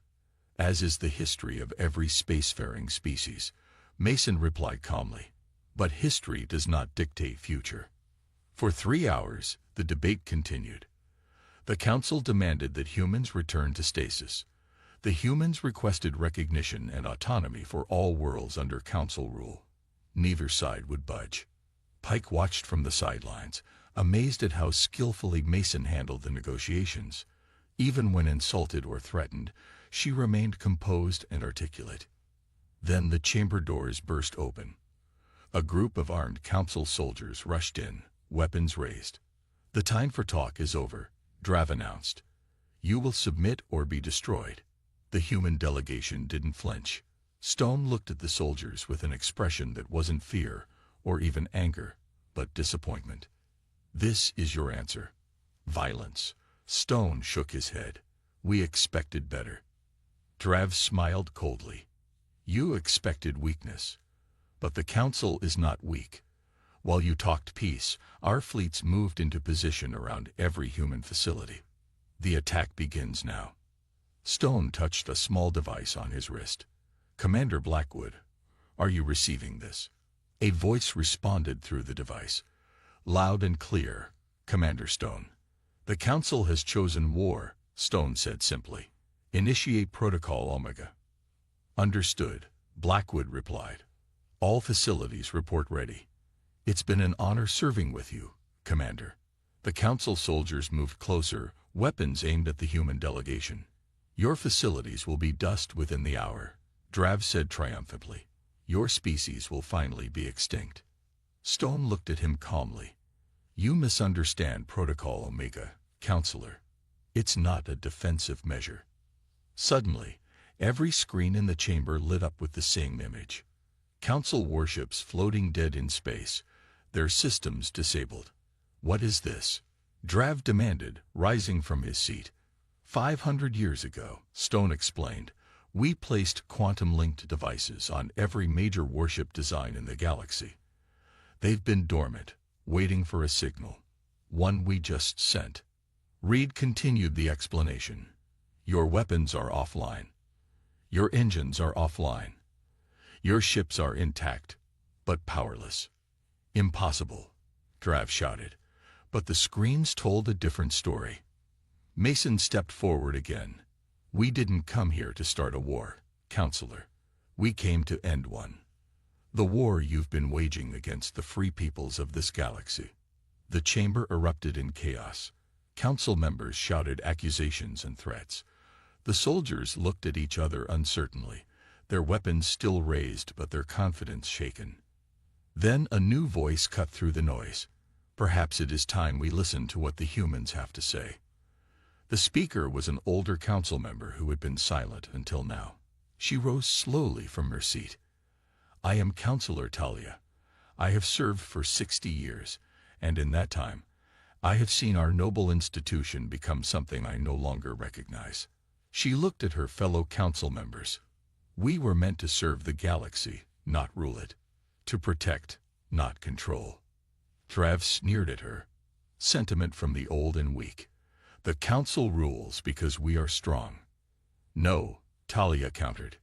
as is the history of every spacefaring species," Mason replied calmly. "But history does not dictate future." For 3 hours, the debate continued. The Council demanded that humans return to stasis. The humans requested recognition and autonomy for all worlds under Council rule. Neither side would budge. Pike watched from the sidelines, amazed at how skillfully Mason handled the negotiations. Even when insulted or threatened, she remained composed and articulate. Then the chamber doors burst open. A group of armed Council soldiers rushed in, weapons raised. "The time for talk is over," Drav announced. "You will submit or be destroyed." The human delegation didn't flinch. Stone looked at the soldiers with an expression that wasn't fear or even anger, but disappointment. "This is your answer. Violence." Stone shook his head. "We expected better." Drav smiled coldly. "You expected weakness. But the Council is not weak. While you talked peace, our fleets moved into position around every human facility. The attack begins now." Stone touched a small device on his wrist. "Commander Blackwood, are you receiving this?" A voice responded through the device. Loud and clear, "Commander Stone." "The Council has chosen war," Stone said simply. "Initiate Protocol Omega." "Understood," Blackwood replied. "All facilities report ready." "It's been an honor serving with you, Commander." The Council soldiers moved closer, weapons aimed at the human delegation. "Your facilities will be dust within the hour," Drav said triumphantly. "Your species will finally be extinct." Stone looked at him calmly. "You misunderstand Protocol Omega, Counselor. It's not a defensive measure." Suddenly, every screen in the chamber lit up with the same image. Council warships floating dead in space, their systems disabled. "What is this?" Drav demanded, rising from his seat. 500 years ago, Stone explained, we placed quantum-linked devices on every major warship design in the galaxy. They've been dormant, waiting for a signal. One we just sent. Reed continued the explanation. "Your weapons are offline. Your engines are offline. Your ships are intact, but powerless." "Impossible," Drav shouted. But the screens told a different story. Mason stepped forward again. "We didn't come here to start a war, Counselor. We came to end one. The war you've been waging against the free peoples of this galaxy." The chamber erupted in chaos. Council members shouted accusations and threats. The soldiers looked at each other uncertainly, their weapons still raised but their confidence shaken. Then a new voice cut through the noise. "Perhaps it is time we listen to what the humans have to say." The speaker was an older council member who had been silent until now. She rose slowly from her seat. "I am Counselor Talia. I have served for 60 years, and in that time, I have seen our noble institution become something I no longer recognize." She looked at her fellow council members. "We were meant to serve the galaxy, not rule it. To protect, not control. Trav sneered at her. Sentiment from the old and weak. The council rules because we are strong. No, Talia countered.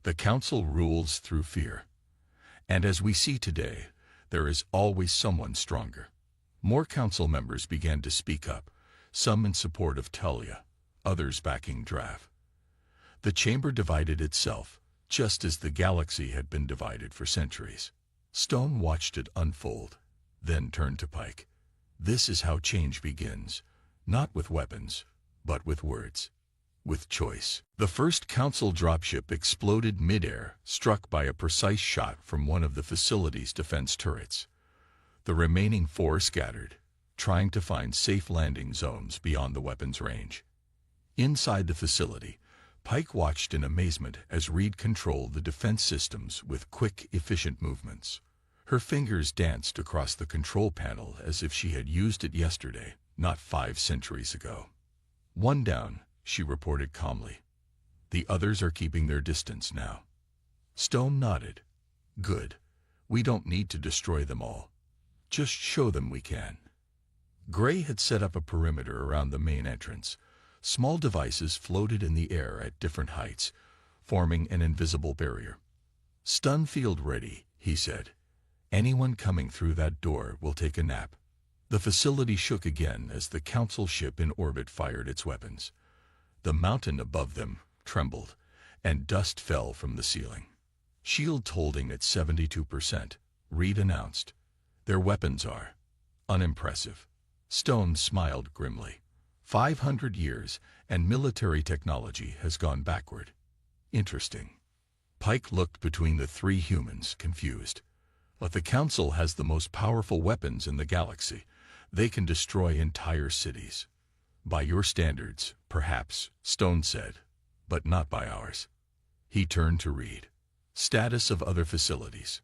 The council rules through fear. And as we see today, there is always someone stronger. More council members began to speak up, some in support of Talia, others backing Trav. The chamber divided itself, just as the galaxy had been divided for centuries. Stone watched it unfold, then turned to Pike. This is how change begins, not with weapons, but with words. With choice. The first council dropship exploded midair, struck by a precise shot from one of the facility's defense turrets. The remaining 4 scattered, trying to find safe landing zones beyond the weapon's range. Inside the facility, Pike watched in amazement as Reed controlled the defense systems with quick, efficient movements. Her fingers danced across the control panel as if she had used it yesterday, not 5 centuries ago. One down, she reported calmly. The others are keeping their distance now. Stone nodded. Good. We don't need to destroy them all. Just show them we can. Gray had set up a perimeter around the main entrance. Small devices floated in the air at different heights, forming an invisible barrier. Stun field ready, he said. Anyone coming through that door will take a nap. The facility shook again as the council ship in orbit fired its weapons. The mountain above them trembled, and dust fell from the ceiling. Shields holding at 72%, Reed announced. Their weapons are unimpressive. Stone smiled grimly. 500 years, and military technology has gone backward. Interesting. Pike looked between the 3 humans, confused. But the Council has the most powerful weapons in the galaxy. They can destroy entire cities. By your standards, perhaps, Stone said, but not by ours. He turned to Reed. Status of other facilities.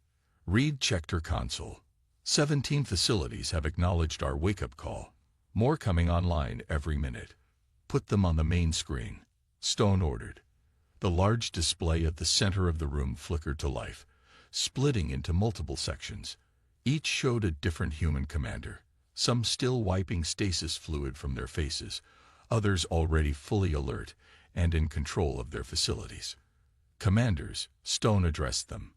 Reed checked her console. 17 facilities have acknowledged our wake-up call. More coming online every minute. Put them on the main screen, Stone ordered. The large display at the center of the room flickered to life, splitting into multiple sections. Each showed a different human commander, some still wiping stasis fluid from their faces, others already fully alert and in control of their facilities. Commanders, Stone addressed them.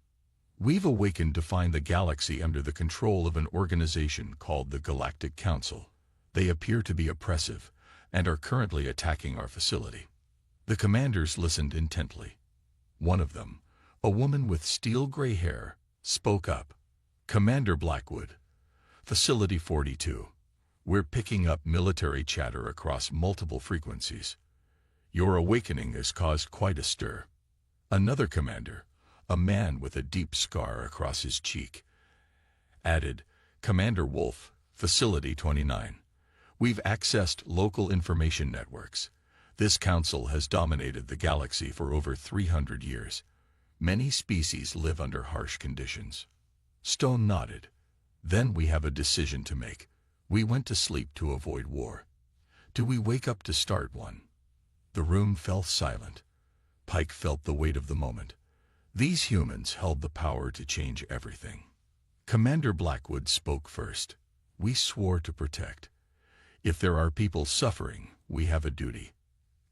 We've awakened to find the galaxy under the control of an organization called the Galactic Council. They appear to be oppressive and are currently attacking our facility. The commanders listened intently. One of them, a woman with steel-gray hair, spoke up. Commander Blackwood, Facility 42. We're picking up military chatter across multiple frequencies. Your awakening has caused quite a stir. Another commander, a man with a deep scar across his cheek, added, Commander Wolf, Facility 29. We've accessed local information networks. This council has dominated the galaxy for over 300 years. Many species live under harsh conditions. Stone nodded. Then we have a decision to make. We went to sleep to avoid war. Do we wake up to start one? The room fell silent. Pike felt the weight of the moment. These humans held the power to change everything. Commander Blackwood spoke first. We swore to protect. If there are people suffering, we have a duty.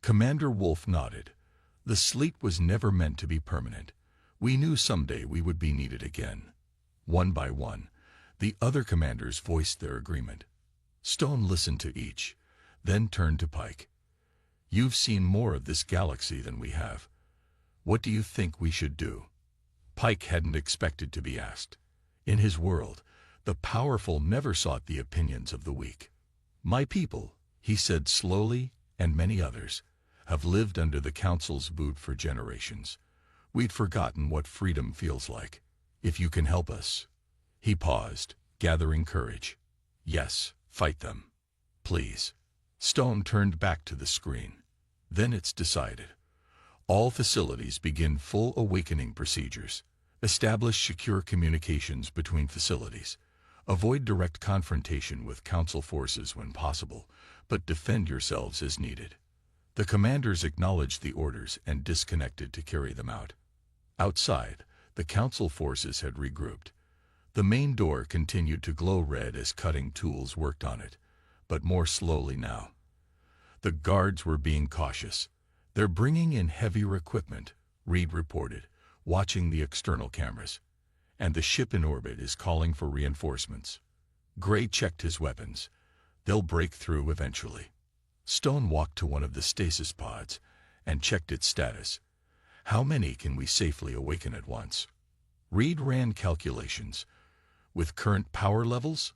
Commander Wolf nodded. The sleep was never meant to be permanent. We knew someday we would be needed again. One by one, the other commanders voiced their agreement. Stone listened to each, then turned to Pike. You've seen more of this galaxy than we have. What do you think we should do? Pike hadn't expected to be asked. In his world, the powerful never sought the opinions of the weak. My people, he said slowly, and many others, have lived under the Council's boot for generations. We'd forgotten what freedom feels like. If you can help us. He paused, gathering courage. Yes, fight them. Please. Stone turned back to the screen. Then it's decided. All facilities begin full awakening procedures. Establish secure communications between facilities. Avoid direct confrontation with Council forces when possible, but defend yourselves as needed. The commanders acknowledged the orders and disconnected to carry them out. Outside, The Council forces had regrouped. The main door continued to glow red as cutting tools worked on it, but more slowly now. The guards were being cautious. They're bringing in heavier equipment, Reed reported, watching the external cameras. And the ship in orbit is calling for reinforcements. Gray checked his weapons. They'll break through eventually. Stone walked to one of the stasis pods and checked its status. How many can we safely awaken at once? Reed ran calculations. With current power levels,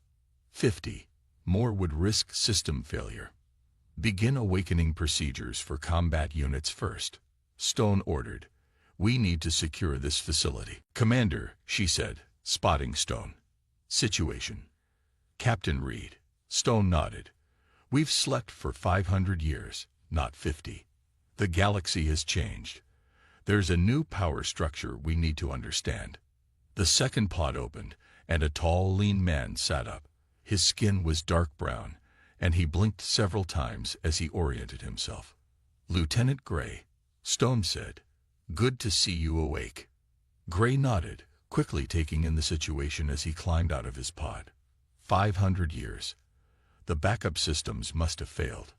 50. More would risk system failure. Begin awakening procedures for combat units first, Stone ordered. We need to secure this facility. Commander, she said, spotting Stone. Situation. Captain Reed. Stone nodded. We've slept for 500 years, not 50. The galaxy has changed. There's a new power structure we need to understand. The second pod opened, and a tall, lean man sat up. His skin was dark brown, and he blinked several times as he oriented himself. Lieutenant Gray, Stone said. Good to see you awake. Gray nodded, quickly taking in the situation as he climbed out of his pod. 500 years. The backup systems must have failed.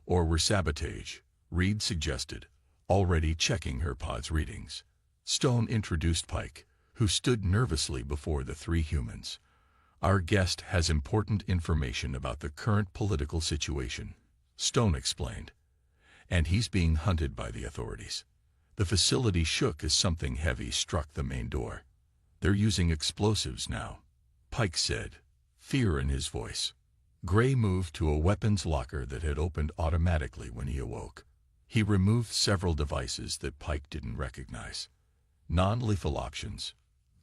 Or were sabotage, Reed suggested, already checking her pod's readings. Stone introduced Pike, who stood nervously before the three humans. Our guest has important information about the current political situation, Stone explained. And he's being hunted by the authorities. The facility shook as something heavy struck the main door. They're using explosives now, Pike said, fear in his voice. Gray moved to a weapons locker that had opened automatically when he awoke. He removed several devices that Pike didn't recognize. Non-lethal options,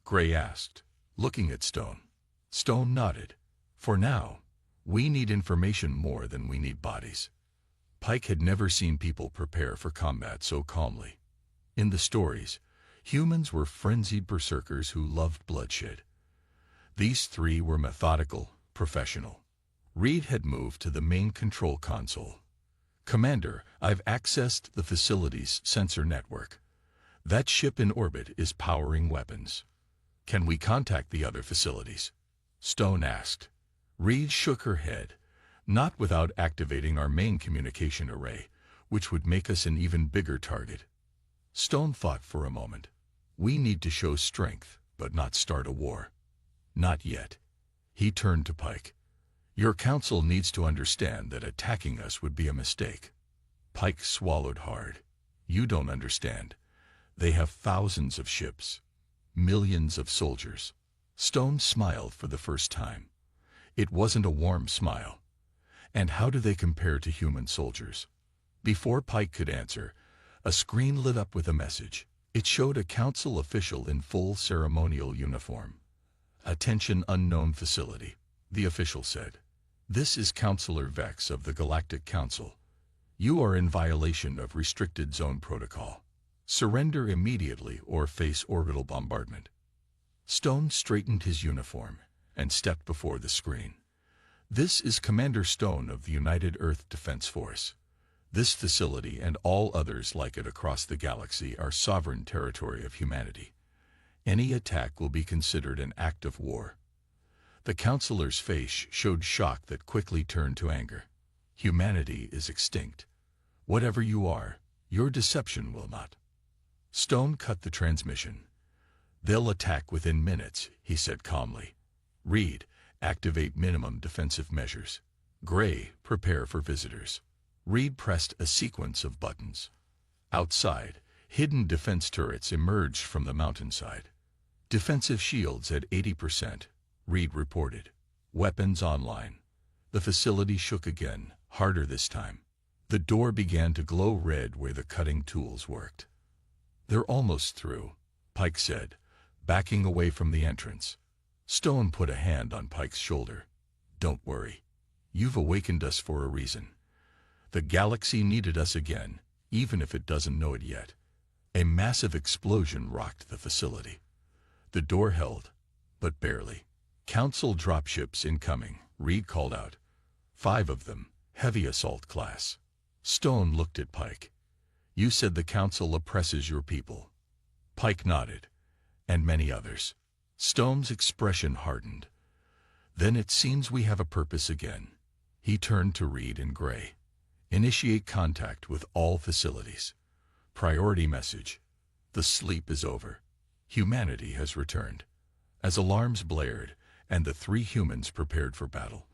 Gray asked, looking at Stone. Stone nodded. For now, we need information more than we need bodies. Pike had never seen people prepare for combat so calmly. In the stories, humans were frenzied berserkers who loved bloodshed. These three were methodical, professional. Reed had moved to the main control console. Commander, I've accessed the facility's sensor network. That ship in orbit is powering weapons. Can we contact the other facilities? Stone asked. Reed shook her head. Not without activating our main communication array, which would make us an even bigger target. Stone thought for a moment. We need to show strength, but not start a war. Not yet. He turned to Pike. Your council needs to understand that attacking us would be a mistake. Pike swallowed hard. You don't understand. They have thousands of ships. Millions of soldiers. Stone smiled for the first time. It wasn't a warm smile. And how do they compare to human soldiers? Before Pike could answer, a screen lit up with a message. It showed a council official in full ceremonial uniform. Attention unknown facility, the official said. This is Councilor Vex of the Galactic Council. You are in violation of restricted zone protocol. Surrender immediately or face orbital bombardment. Stone straightened his uniform and stepped before the screen. This is Commander Stone of the United Earth Defense Force. This facility and all others like it across the galaxy are sovereign territory of humanity. Any attack will be considered an act of war. The counselor's face showed shock that quickly turned to anger. Humanity is extinct. Whatever you are, your deception will not. Stone cut the transmission. They'll attack within minutes, he said calmly. Reed, activate minimum defensive measures. Gray, prepare for visitors. Reed pressed a sequence of buttons. Outside, hidden defense turrets emerged from the mountainside. Defensive shields at 80%, Reed reported. Weapons online. The facility shook again, harder this time. The door began to glow red where the cutting tools worked. They're almost through, Pike said, backing away from the entrance. Stone put a hand on Pike's shoulder. Don't worry. You've awakened us for a reason. The galaxy needed us again, even if it doesn't know it yet. A massive explosion rocked the facility. The door held, but barely. Council dropships incoming, Reed called out. 5 of them, heavy assault class. Stone looked at Pike. You said the Council oppresses your people. Pike nodded. and many others. Stone's expression hardened. Then it seems we have a purpose again. He turned to Reed and Gray. Initiate contact with all facilities. Priority message. The sleep is over. Humanity has returned. As alarms blared and the three humans prepared for battle,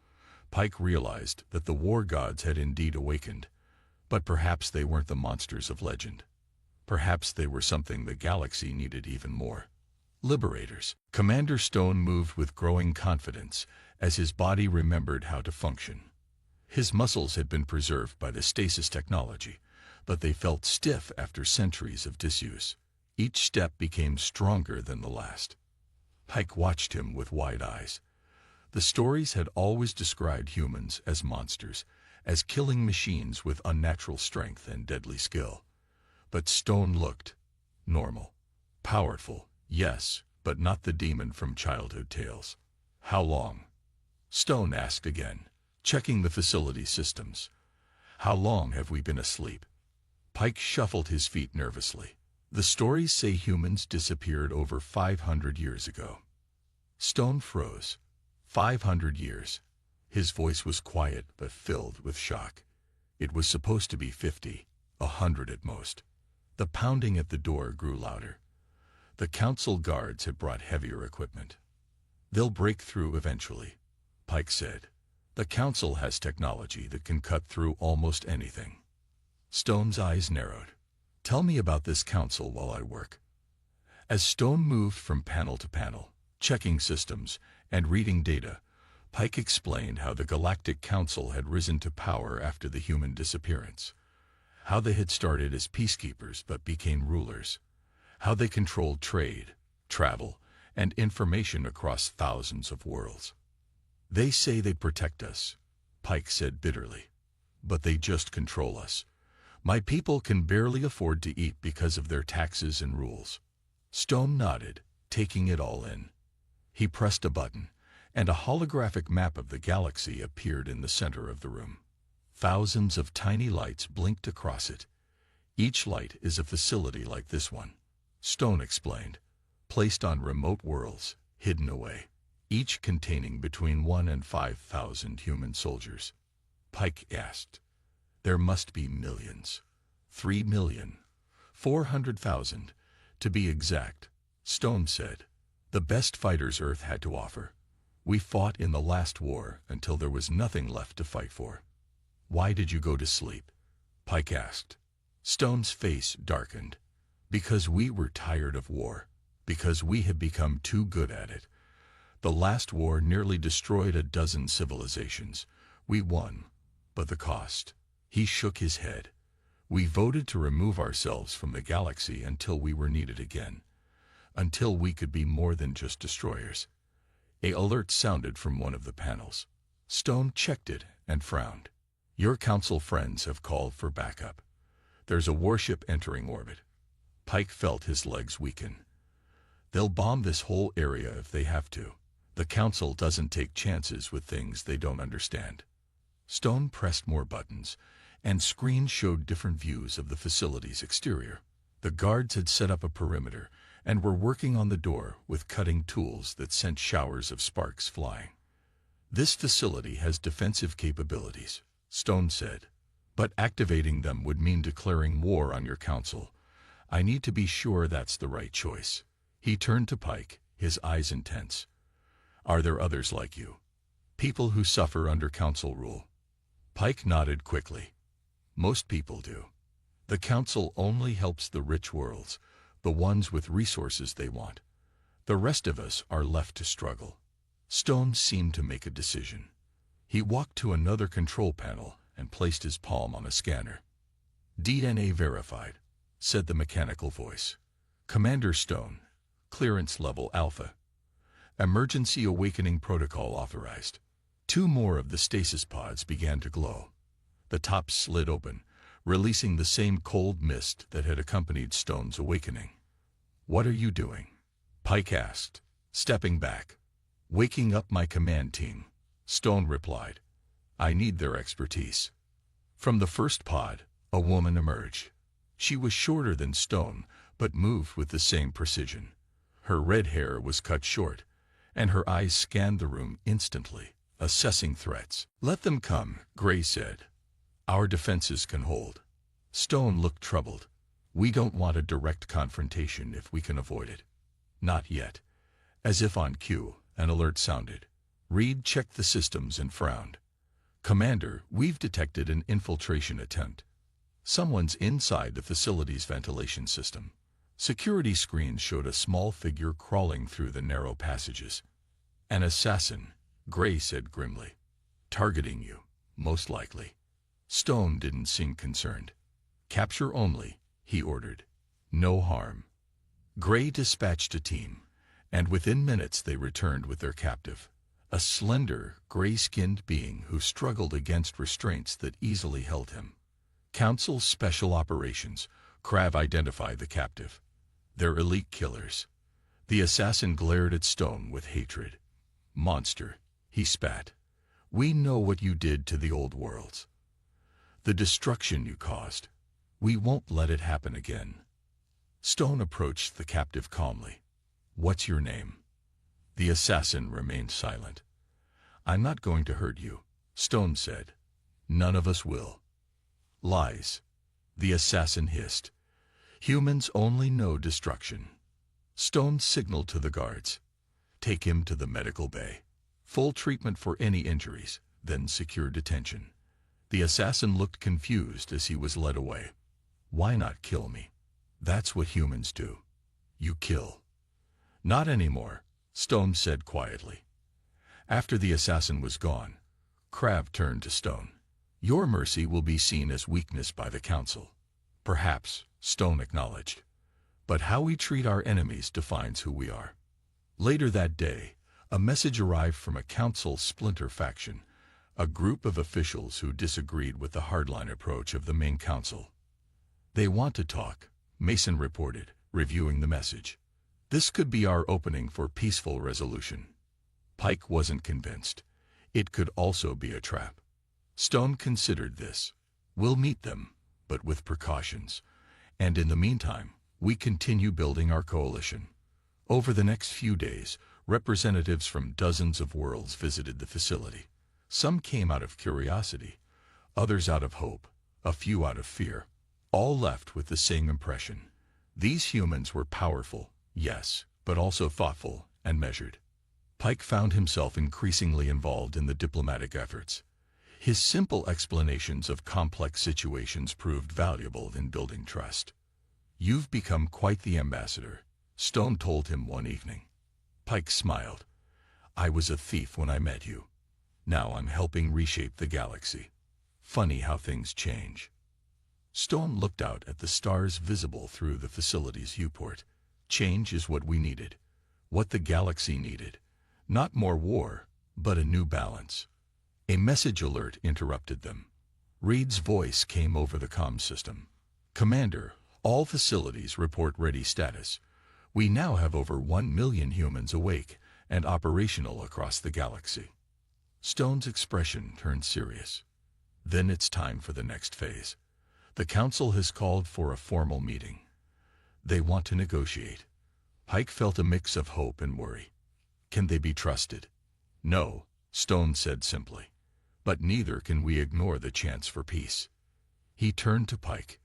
Pike realized that the war gods had indeed awakened. But perhaps they weren't the monsters of legend. Perhaps they were something the galaxy needed even more. Liberators. Commander Stone moved with growing confidence as his body remembered how to function. His muscles had been preserved by the stasis technology, but they felt stiff after centuries of disuse. Each step became stronger than the last. Pike watched him with wide eyes. The stories had always described humans as monsters, as killing machines with unnatural strength and deadly skill. But Stone looked normal. Powerful, yes, but not the demon from childhood tales. How long? Stone asked again, checking the facility systems. How long have we been asleep? Pike shuffled his feet nervously. The stories say humans disappeared over 500 years ago. Stone froze. 500 years. His voice was quiet but filled with shock. It was supposed to be 50, 100 at most. The pounding at the door grew louder. The council guards had brought heavier equipment. They'll break through eventually, Pike said. The council has technology that can cut through almost anything. Stone's eyes narrowed. Tell me about this council while I work. As Stone moved from panel to panel, checking systems and reading data, Pike explained how the Galactic Council had risen to power after the human disappearance. How they had started as peacekeepers but became rulers. How they controlled trade, travel, and information across thousands of worlds. They say they protect us, Pike said bitterly. But they just control us. My people can barely afford to eat because of their taxes and rules. Stone nodded, taking it all in. He pressed a button, and a holographic map of the galaxy appeared in the center of the room. Thousands of tiny lights blinked across it. Each light is a facility like this one, Stone explained, placed on remote worlds, hidden away, each containing between 1,000 and 5,000 human soldiers. Pike asked. There must be millions. 3,400,000, to be exact, Stone said. The best fighters Earth had to offer. We fought in the last war until there was nothing left to fight for. Why did you go to sleep? Pike asked. Stone's face darkened. Because we were tired of war. Because we had become too good at it. The last war nearly destroyed a dozen civilizations. We won, but the cost. He shook his head. We voted to remove ourselves from the galaxy until we were needed again. Until we could be more than just destroyers. An alert sounded from one of the panels. Stone checked it and frowned. Your council friends have called for backup. There's a warship entering orbit. Pike felt his legs weaken. They'll bomb this whole area if they have to. The council doesn't take chances with things they don't understand. Stone pressed more buttons, and screens showed different views of the facility's exterior. The guards had set up a perimeter and were working on the door with cutting tools that sent showers of sparks flying. This facility has defensive capabilities, Stone said, but activating them would mean declaring war on your council. I need to be sure that's the right choice. He turned to Pike, his eyes intense. Are there others like you? People who suffer under council rule? Pike nodded quickly. Most people do. The council only helps the rich worlds, the ones with resources they want. The rest of us are left to struggle. Stone seemed to make a decision. He walked to another control panel and placed his palm on a scanner. DNA verified, said the mechanical voice. Commander Stone, clearance level Alpha. Emergency awakening protocol authorized. 2 more of the stasis pods began to glow. The tops slid open, releasing the same cold mist that had accompanied Stone's awakening. What are you doing? Pike asked, stepping back. Waking up my command team, Stone replied. I need their expertise. From the first pod, a woman emerged. She was shorter than Stone, but moved with the same precision. Her red hair was cut short, and her eyes scanned the room instantly, assessing threats. "Let them come," Gray said. "Our defenses can hold." Stone looked troubled. "We don't want a direct confrontation if we can avoid it." "Not yet." As if on cue, an alert sounded. Reed checked the systems and frowned. "Commander, we've detected an infiltration attempt. Someone's inside the facility's ventilation system." Security screens showed a small figure crawling through the narrow passages. "An assassin," Gray said grimly. "Targeting you, most likely." Stone didn't seem concerned. "Capture only," he ordered. "No harm." Gray dispatched a team, and within minutes they returned with their captive, a slender, gray-skinned being who struggled against restraints that easily held him. Council Special Operations, Krav identified the captive. "They're elite killers." The assassin glared at Stone with hatred. "Monster," he spat. "We know what you did to the old worlds. The destruction you caused. We won't let it happen again." Stone approached the captive calmly. "What's your name?" The assassin remained silent. "I'm not going to hurt you," Stone said. "None of us will." "Lies," the assassin hissed. "Humans only know destruction." Stone signaled to the guards. "Take him to the medical bay. Full treatment for any injuries, then secure detention." The assassin looked confused as he was led away. "Why not kill me? That's what humans do. You kill." "Not anymore," Stone said quietly. After the assassin was gone, Krav turned to Stone. "Your mercy will be seen as weakness by the Council." "Perhaps," Stone acknowledged. "But how we treat our enemies defines who we are." Later that day, a message arrived from a Council splinter faction, a group of officials who disagreed with the hardline approach of the main Council. "They want to talk," Mason reported, reviewing the message. "This could be our opening for peaceful resolution." Pike wasn't convinced. It could also be a trap. Stone considered this. "We'll meet them, but with precautions. And in the meantime, we continue building our coalition." Over the next few days, representatives from dozens of worlds visited the facility. Some came out of curiosity, others out of hope, a few out of fear. All left with the same impression. These humans were powerful, yes, but also thoughtful and measured. Pike found himself increasingly involved in the diplomatic efforts. His simple explanations of complex situations proved valuable in building trust. "You've become quite the ambassador," Stone told him one evening. Pike smiled. "I was a thief when I met you. Now I'm helping reshape the galaxy. Funny how things change." Stone looked out at the stars visible through the facility's viewport. Change is what we needed. What the galaxy needed. Not more war, but a new balance. A message alert interrupted them. Reed's voice came over the comm system. "Commander, all facilities report ready status. We now have over 1 million humans awake and operational across the galaxy." Stone's expression turned serious. "Then it's time for the next phase. The Council has called for a formal meeting. They want to negotiate." Pike felt a mix of hope and worry. Can they be trusted? "No," Stone said simply. "But neither can we ignore the chance for peace." He turned to Pike.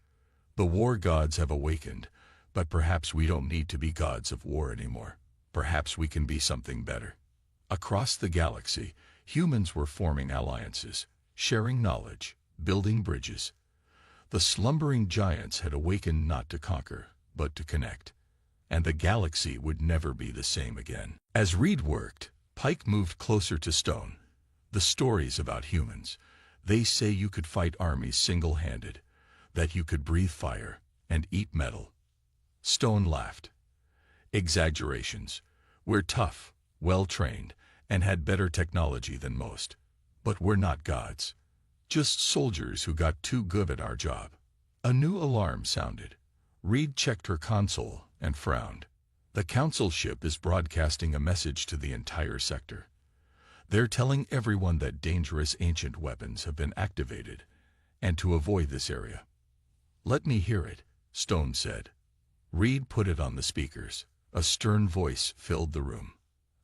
"The war gods have awakened, but perhaps we don't need to be gods of war anymore. Perhaps we can be something better." Across the galaxy, humans were forming alliances, sharing knowledge, building bridges. The slumbering giants had awakened not to conquer, but to connect. And the galaxy would never be the same again. As Reed worked, Pike moved closer to Stone. "The stories about humans. They say you could fight armies single-handed, that you could breathe fire and eat metal." Stone laughed. "Exaggerations. We're tough, well-trained, and had better technology than most. But we're not gods. Just soldiers who got too good at our job." A new alarm sounded. Reed checked her console and frowned. "The Council ship is broadcasting a message to the entire sector. They're telling everyone that dangerous ancient weapons have been activated, and to avoid this area." "Let me hear it," Stone said. Reed put it on the speakers. A stern voice filled the room.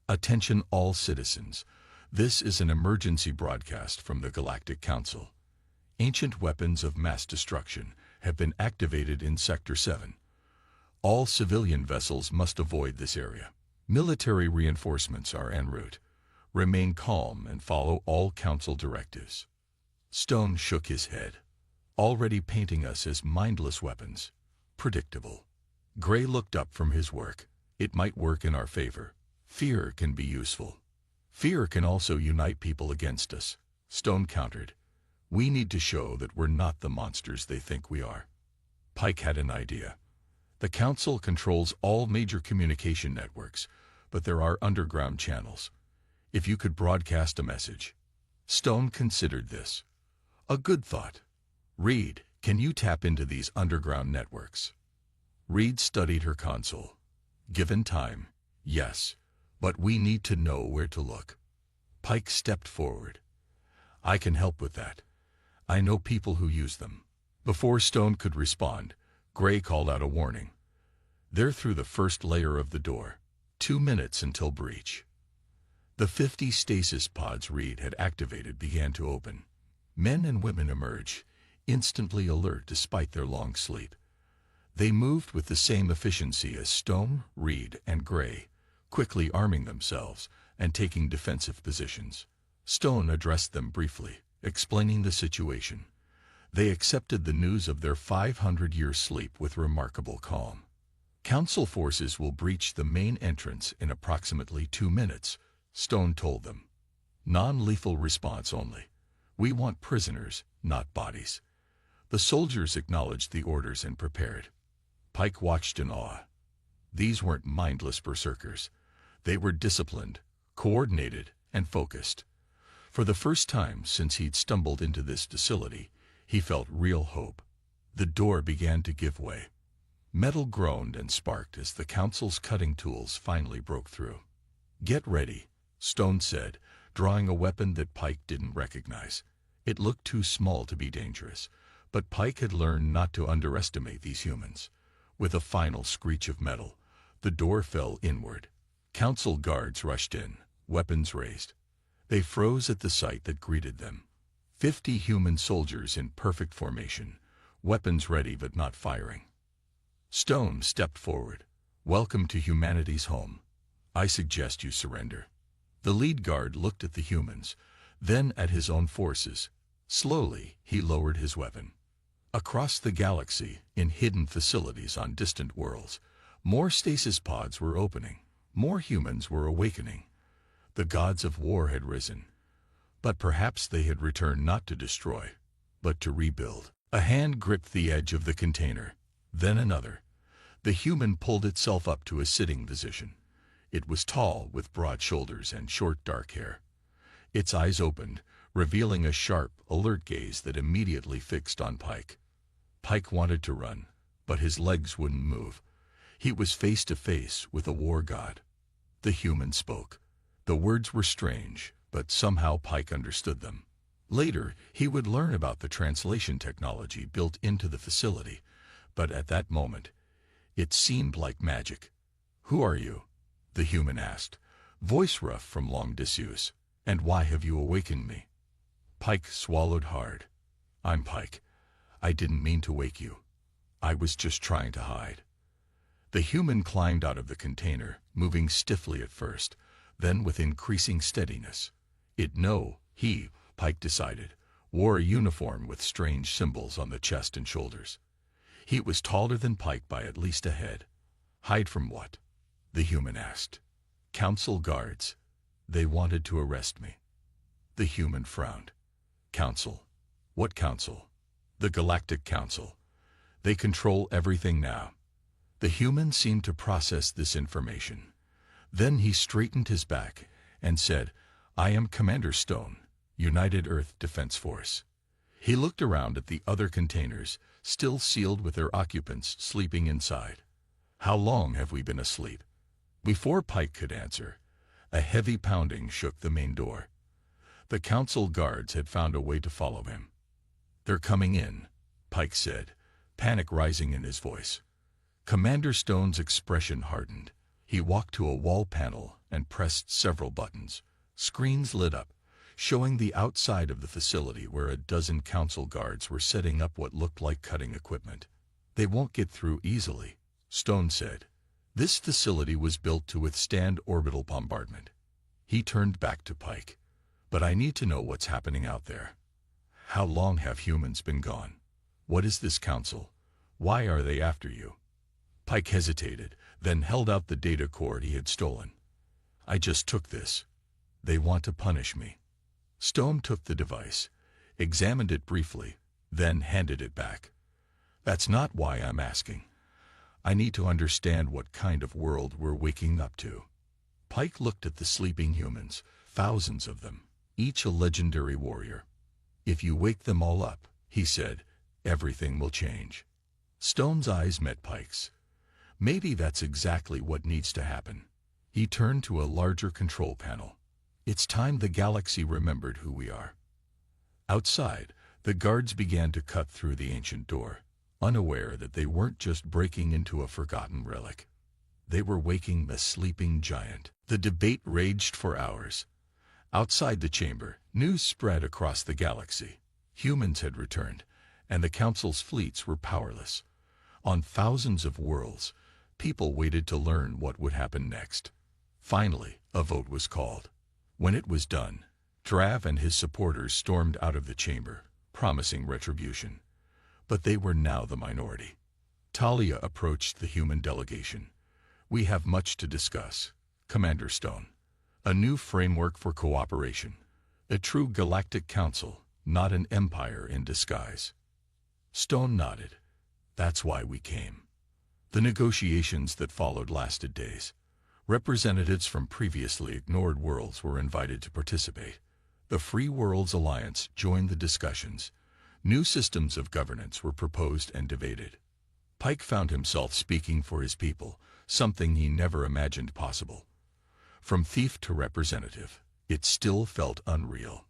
Attention all citizens. This is an emergency broadcast from the Galactic Council. Ancient weapons of mass destruction have been activated in Sector 7. All civilian vessels must avoid this area. Military reinforcements are en route. Remain calm and follow all Council directives. Stone shook his head. Already painting us as mindless weapons. Predictable. Gray looked up from his work. It might work in our favor. Fear can be useful. Fear can also unite people against us. Stone countered. We need to show that we're not the monsters they think we are. Pike had an idea. The Council controls all major communication networks, but there are underground channels. If you could broadcast a message. Stone considered this. A good thought. Reed, can you tap into these underground networks? Reed studied her console. Given time, yes, but we need to know where to look. Pike stepped forward. I can help with that. I know people who use them. Before Stone could respond, Gray called out a warning. They're through the first layer of the door. 2 minutes until breach. The 50 stasis pods Reed had activated began to open. Men and women emerged, instantly alert despite their long sleep. They moved with the same efficiency as Stone, Reed, and Gray, quickly arming themselves and taking defensive positions. Stone addressed them briefly, explaining the situation. They accepted the news of their 500-year sleep with remarkable calm. Council forces will breach the main entrance in approximately 2 minutes, Stone told them. Non-lethal response only. We want prisoners, not bodies. The soldiers acknowledged the orders and prepared. Pike watched in awe. These weren't mindless berserkers. They were disciplined, coordinated, and focused. For the first time since he'd stumbled into this facility, he felt real hope. The door began to give way. Metal groaned and sparked as the Council's cutting tools finally broke through. Get ready, Stone said, drawing a weapon that Pike didn't recognize. It looked too small to be dangerous, but Pike had learned not to underestimate these humans. With a final screech of metal, the door fell inward. Council guards rushed in, weapons raised. They froze at the sight that greeted them. 50 human soldiers in perfect formation, weapons ready but not firing. Stone stepped forward. Welcome to humanity's home. I suggest you surrender. The lead guard looked at the humans, then at his own forces. Slowly, he lowered his weapon. Across the galaxy, in hidden facilities on distant worlds, more stasis pods were opening. More humans were awakening. The gods of war had risen. But perhaps they had returned not to destroy, but to rebuild. A hand gripped the edge of the container, then another. The human pulled itself up to a sitting position. It was tall, with broad shoulders and short dark hair. Its eyes opened, revealing a sharp, alert gaze that immediately fixed on Pike. Pike wanted to run, but his legs wouldn't move. He was face to face with a war god. The human spoke. The words were strange, but somehow Pike understood them. Later, he would learn about the translation technology built into the facility, but at that moment, it seemed like magic. Who are you? The human asked, voice rough from long disuse. And why have you awakened me? Pike swallowed hard. I'm Pike. I didn't mean to wake you. I was just trying to hide. The human climbed out of the container, moving stiffly at first, then with increasing steadiness. He, Pike decided, wore a uniform with strange symbols on the chest and shoulders. He was taller than Pike by at least a head. Hide from what? The human asked. Council guards. They wanted to arrest me. The human frowned. Council? What council? The Galactic Council. They control everything now. The human seemed to process this information. Then he straightened his back and said, I am Commander Stone, United Earth Defense Force. He looked around at the other containers, still sealed with their occupants sleeping inside. How long have we been asleep? Before Pike could answer, a heavy pounding shook the main door. The council guards had found a way to follow him. They're coming in, Pike said, panic rising in his voice. Commander Stone's expression hardened. He walked to a wall panel and pressed several buttons. Screens lit up, showing the outside of the facility where a dozen council guards were setting up what looked like cutting equipment. "They won't get through easily," Stone said. "This facility was built to withstand orbital bombardment." He turned back to Pike. "But I need to know what's happening out there. How long have humans been gone? What is this council? Why are they after you?" Pike hesitated, then held out the data cord he had stolen. "I just took this. They want to punish me." Stone took the device, examined it briefly, then handed it back. "That's not why I'm asking. I need to understand what kind of world we're waking up to." Pike looked at the sleeping humans, thousands of them, each a legendary warrior. "If you wake them all up," he said, "everything will change." Stone's eyes met Pike's. "Maybe that's exactly what needs to happen." He turned to a larger control panel. "It's time the galaxy remembered who we are." Outside, the guards began to cut through the ancient door, unaware that they weren't just breaking into a forgotten relic. They were waking the sleeping giant. The debate raged for hours. Outside the chamber, news spread across the galaxy. Humans had returned, and the Council's fleets were powerless. On thousands of worlds, people waited to learn what would happen next. Finally, a vote was called. When it was done, Drav and his supporters stormed out of the chamber, promising retribution. But they were now the minority. Talia approached the human delegation. "We have much to discuss, Commander Stone. A new framework for cooperation. A true galactic council, not an empire in disguise." Stone nodded. "That's why we came." The negotiations that followed lasted days. Representatives from previously ignored worlds were invited to participate. The Free Worlds Alliance joined the discussions. New systems of governance were proposed and debated. Pike found himself speaking for his people, something he never imagined possible. From thief to representative, it still felt unreal.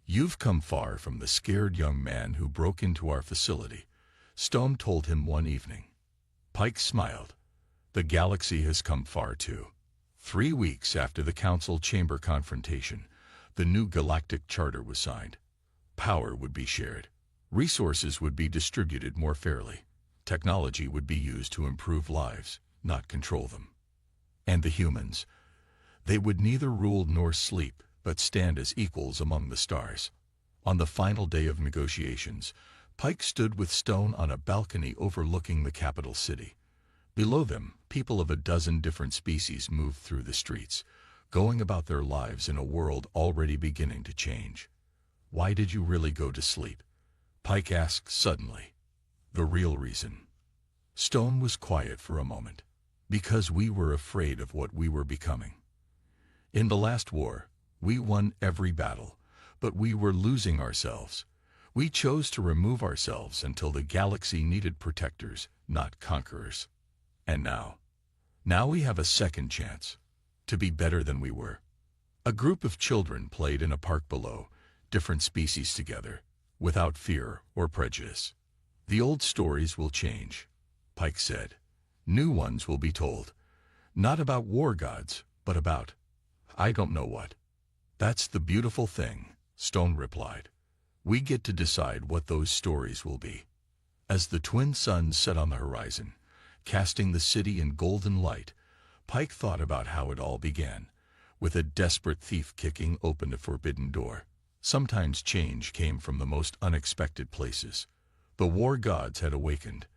"You've come far from the scared young man who broke into our facility," Stone told him one evening. Pike smiled. "The galaxy has come far too." 3 weeks after the Council Chamber confrontation, the new galactic charter was signed. Power would be shared. Resources would be distributed more fairly. Technology would be used to improve lives, not control them. And the humans, they would neither rule nor sleep, but stand as equals among the stars. On the final day of negotiations, Pike stood with Stone on a balcony overlooking the capital city. Below them, people of a dozen different species moved through the streets, going about their lives in a world already beginning to change. "Why did you really go to sleep?" Pike asked suddenly. "The real reason." Stone was quiet for a moment. "Because we were afraid of what we were becoming. In the last war, we won every battle, but we were losing ourselves. We chose to remove ourselves until the galaxy needed protectors, not conquerors. And now we have a second chance, to be better than we were." A group of children played in a park below, different species together, without fear or prejudice. "The old stories will change," Pike said. "New ones will be told. Not about war gods, but about, I don't know what." "That's the beautiful thing," Stone replied. "We get to decide what those stories will be." As the twin suns set on the horizon, casting the city in golden light, Pike thought about how it all began, with a desperate thief kicking open a forbidden door. Sometimes change came from the most unexpected places. The war gods had awakened,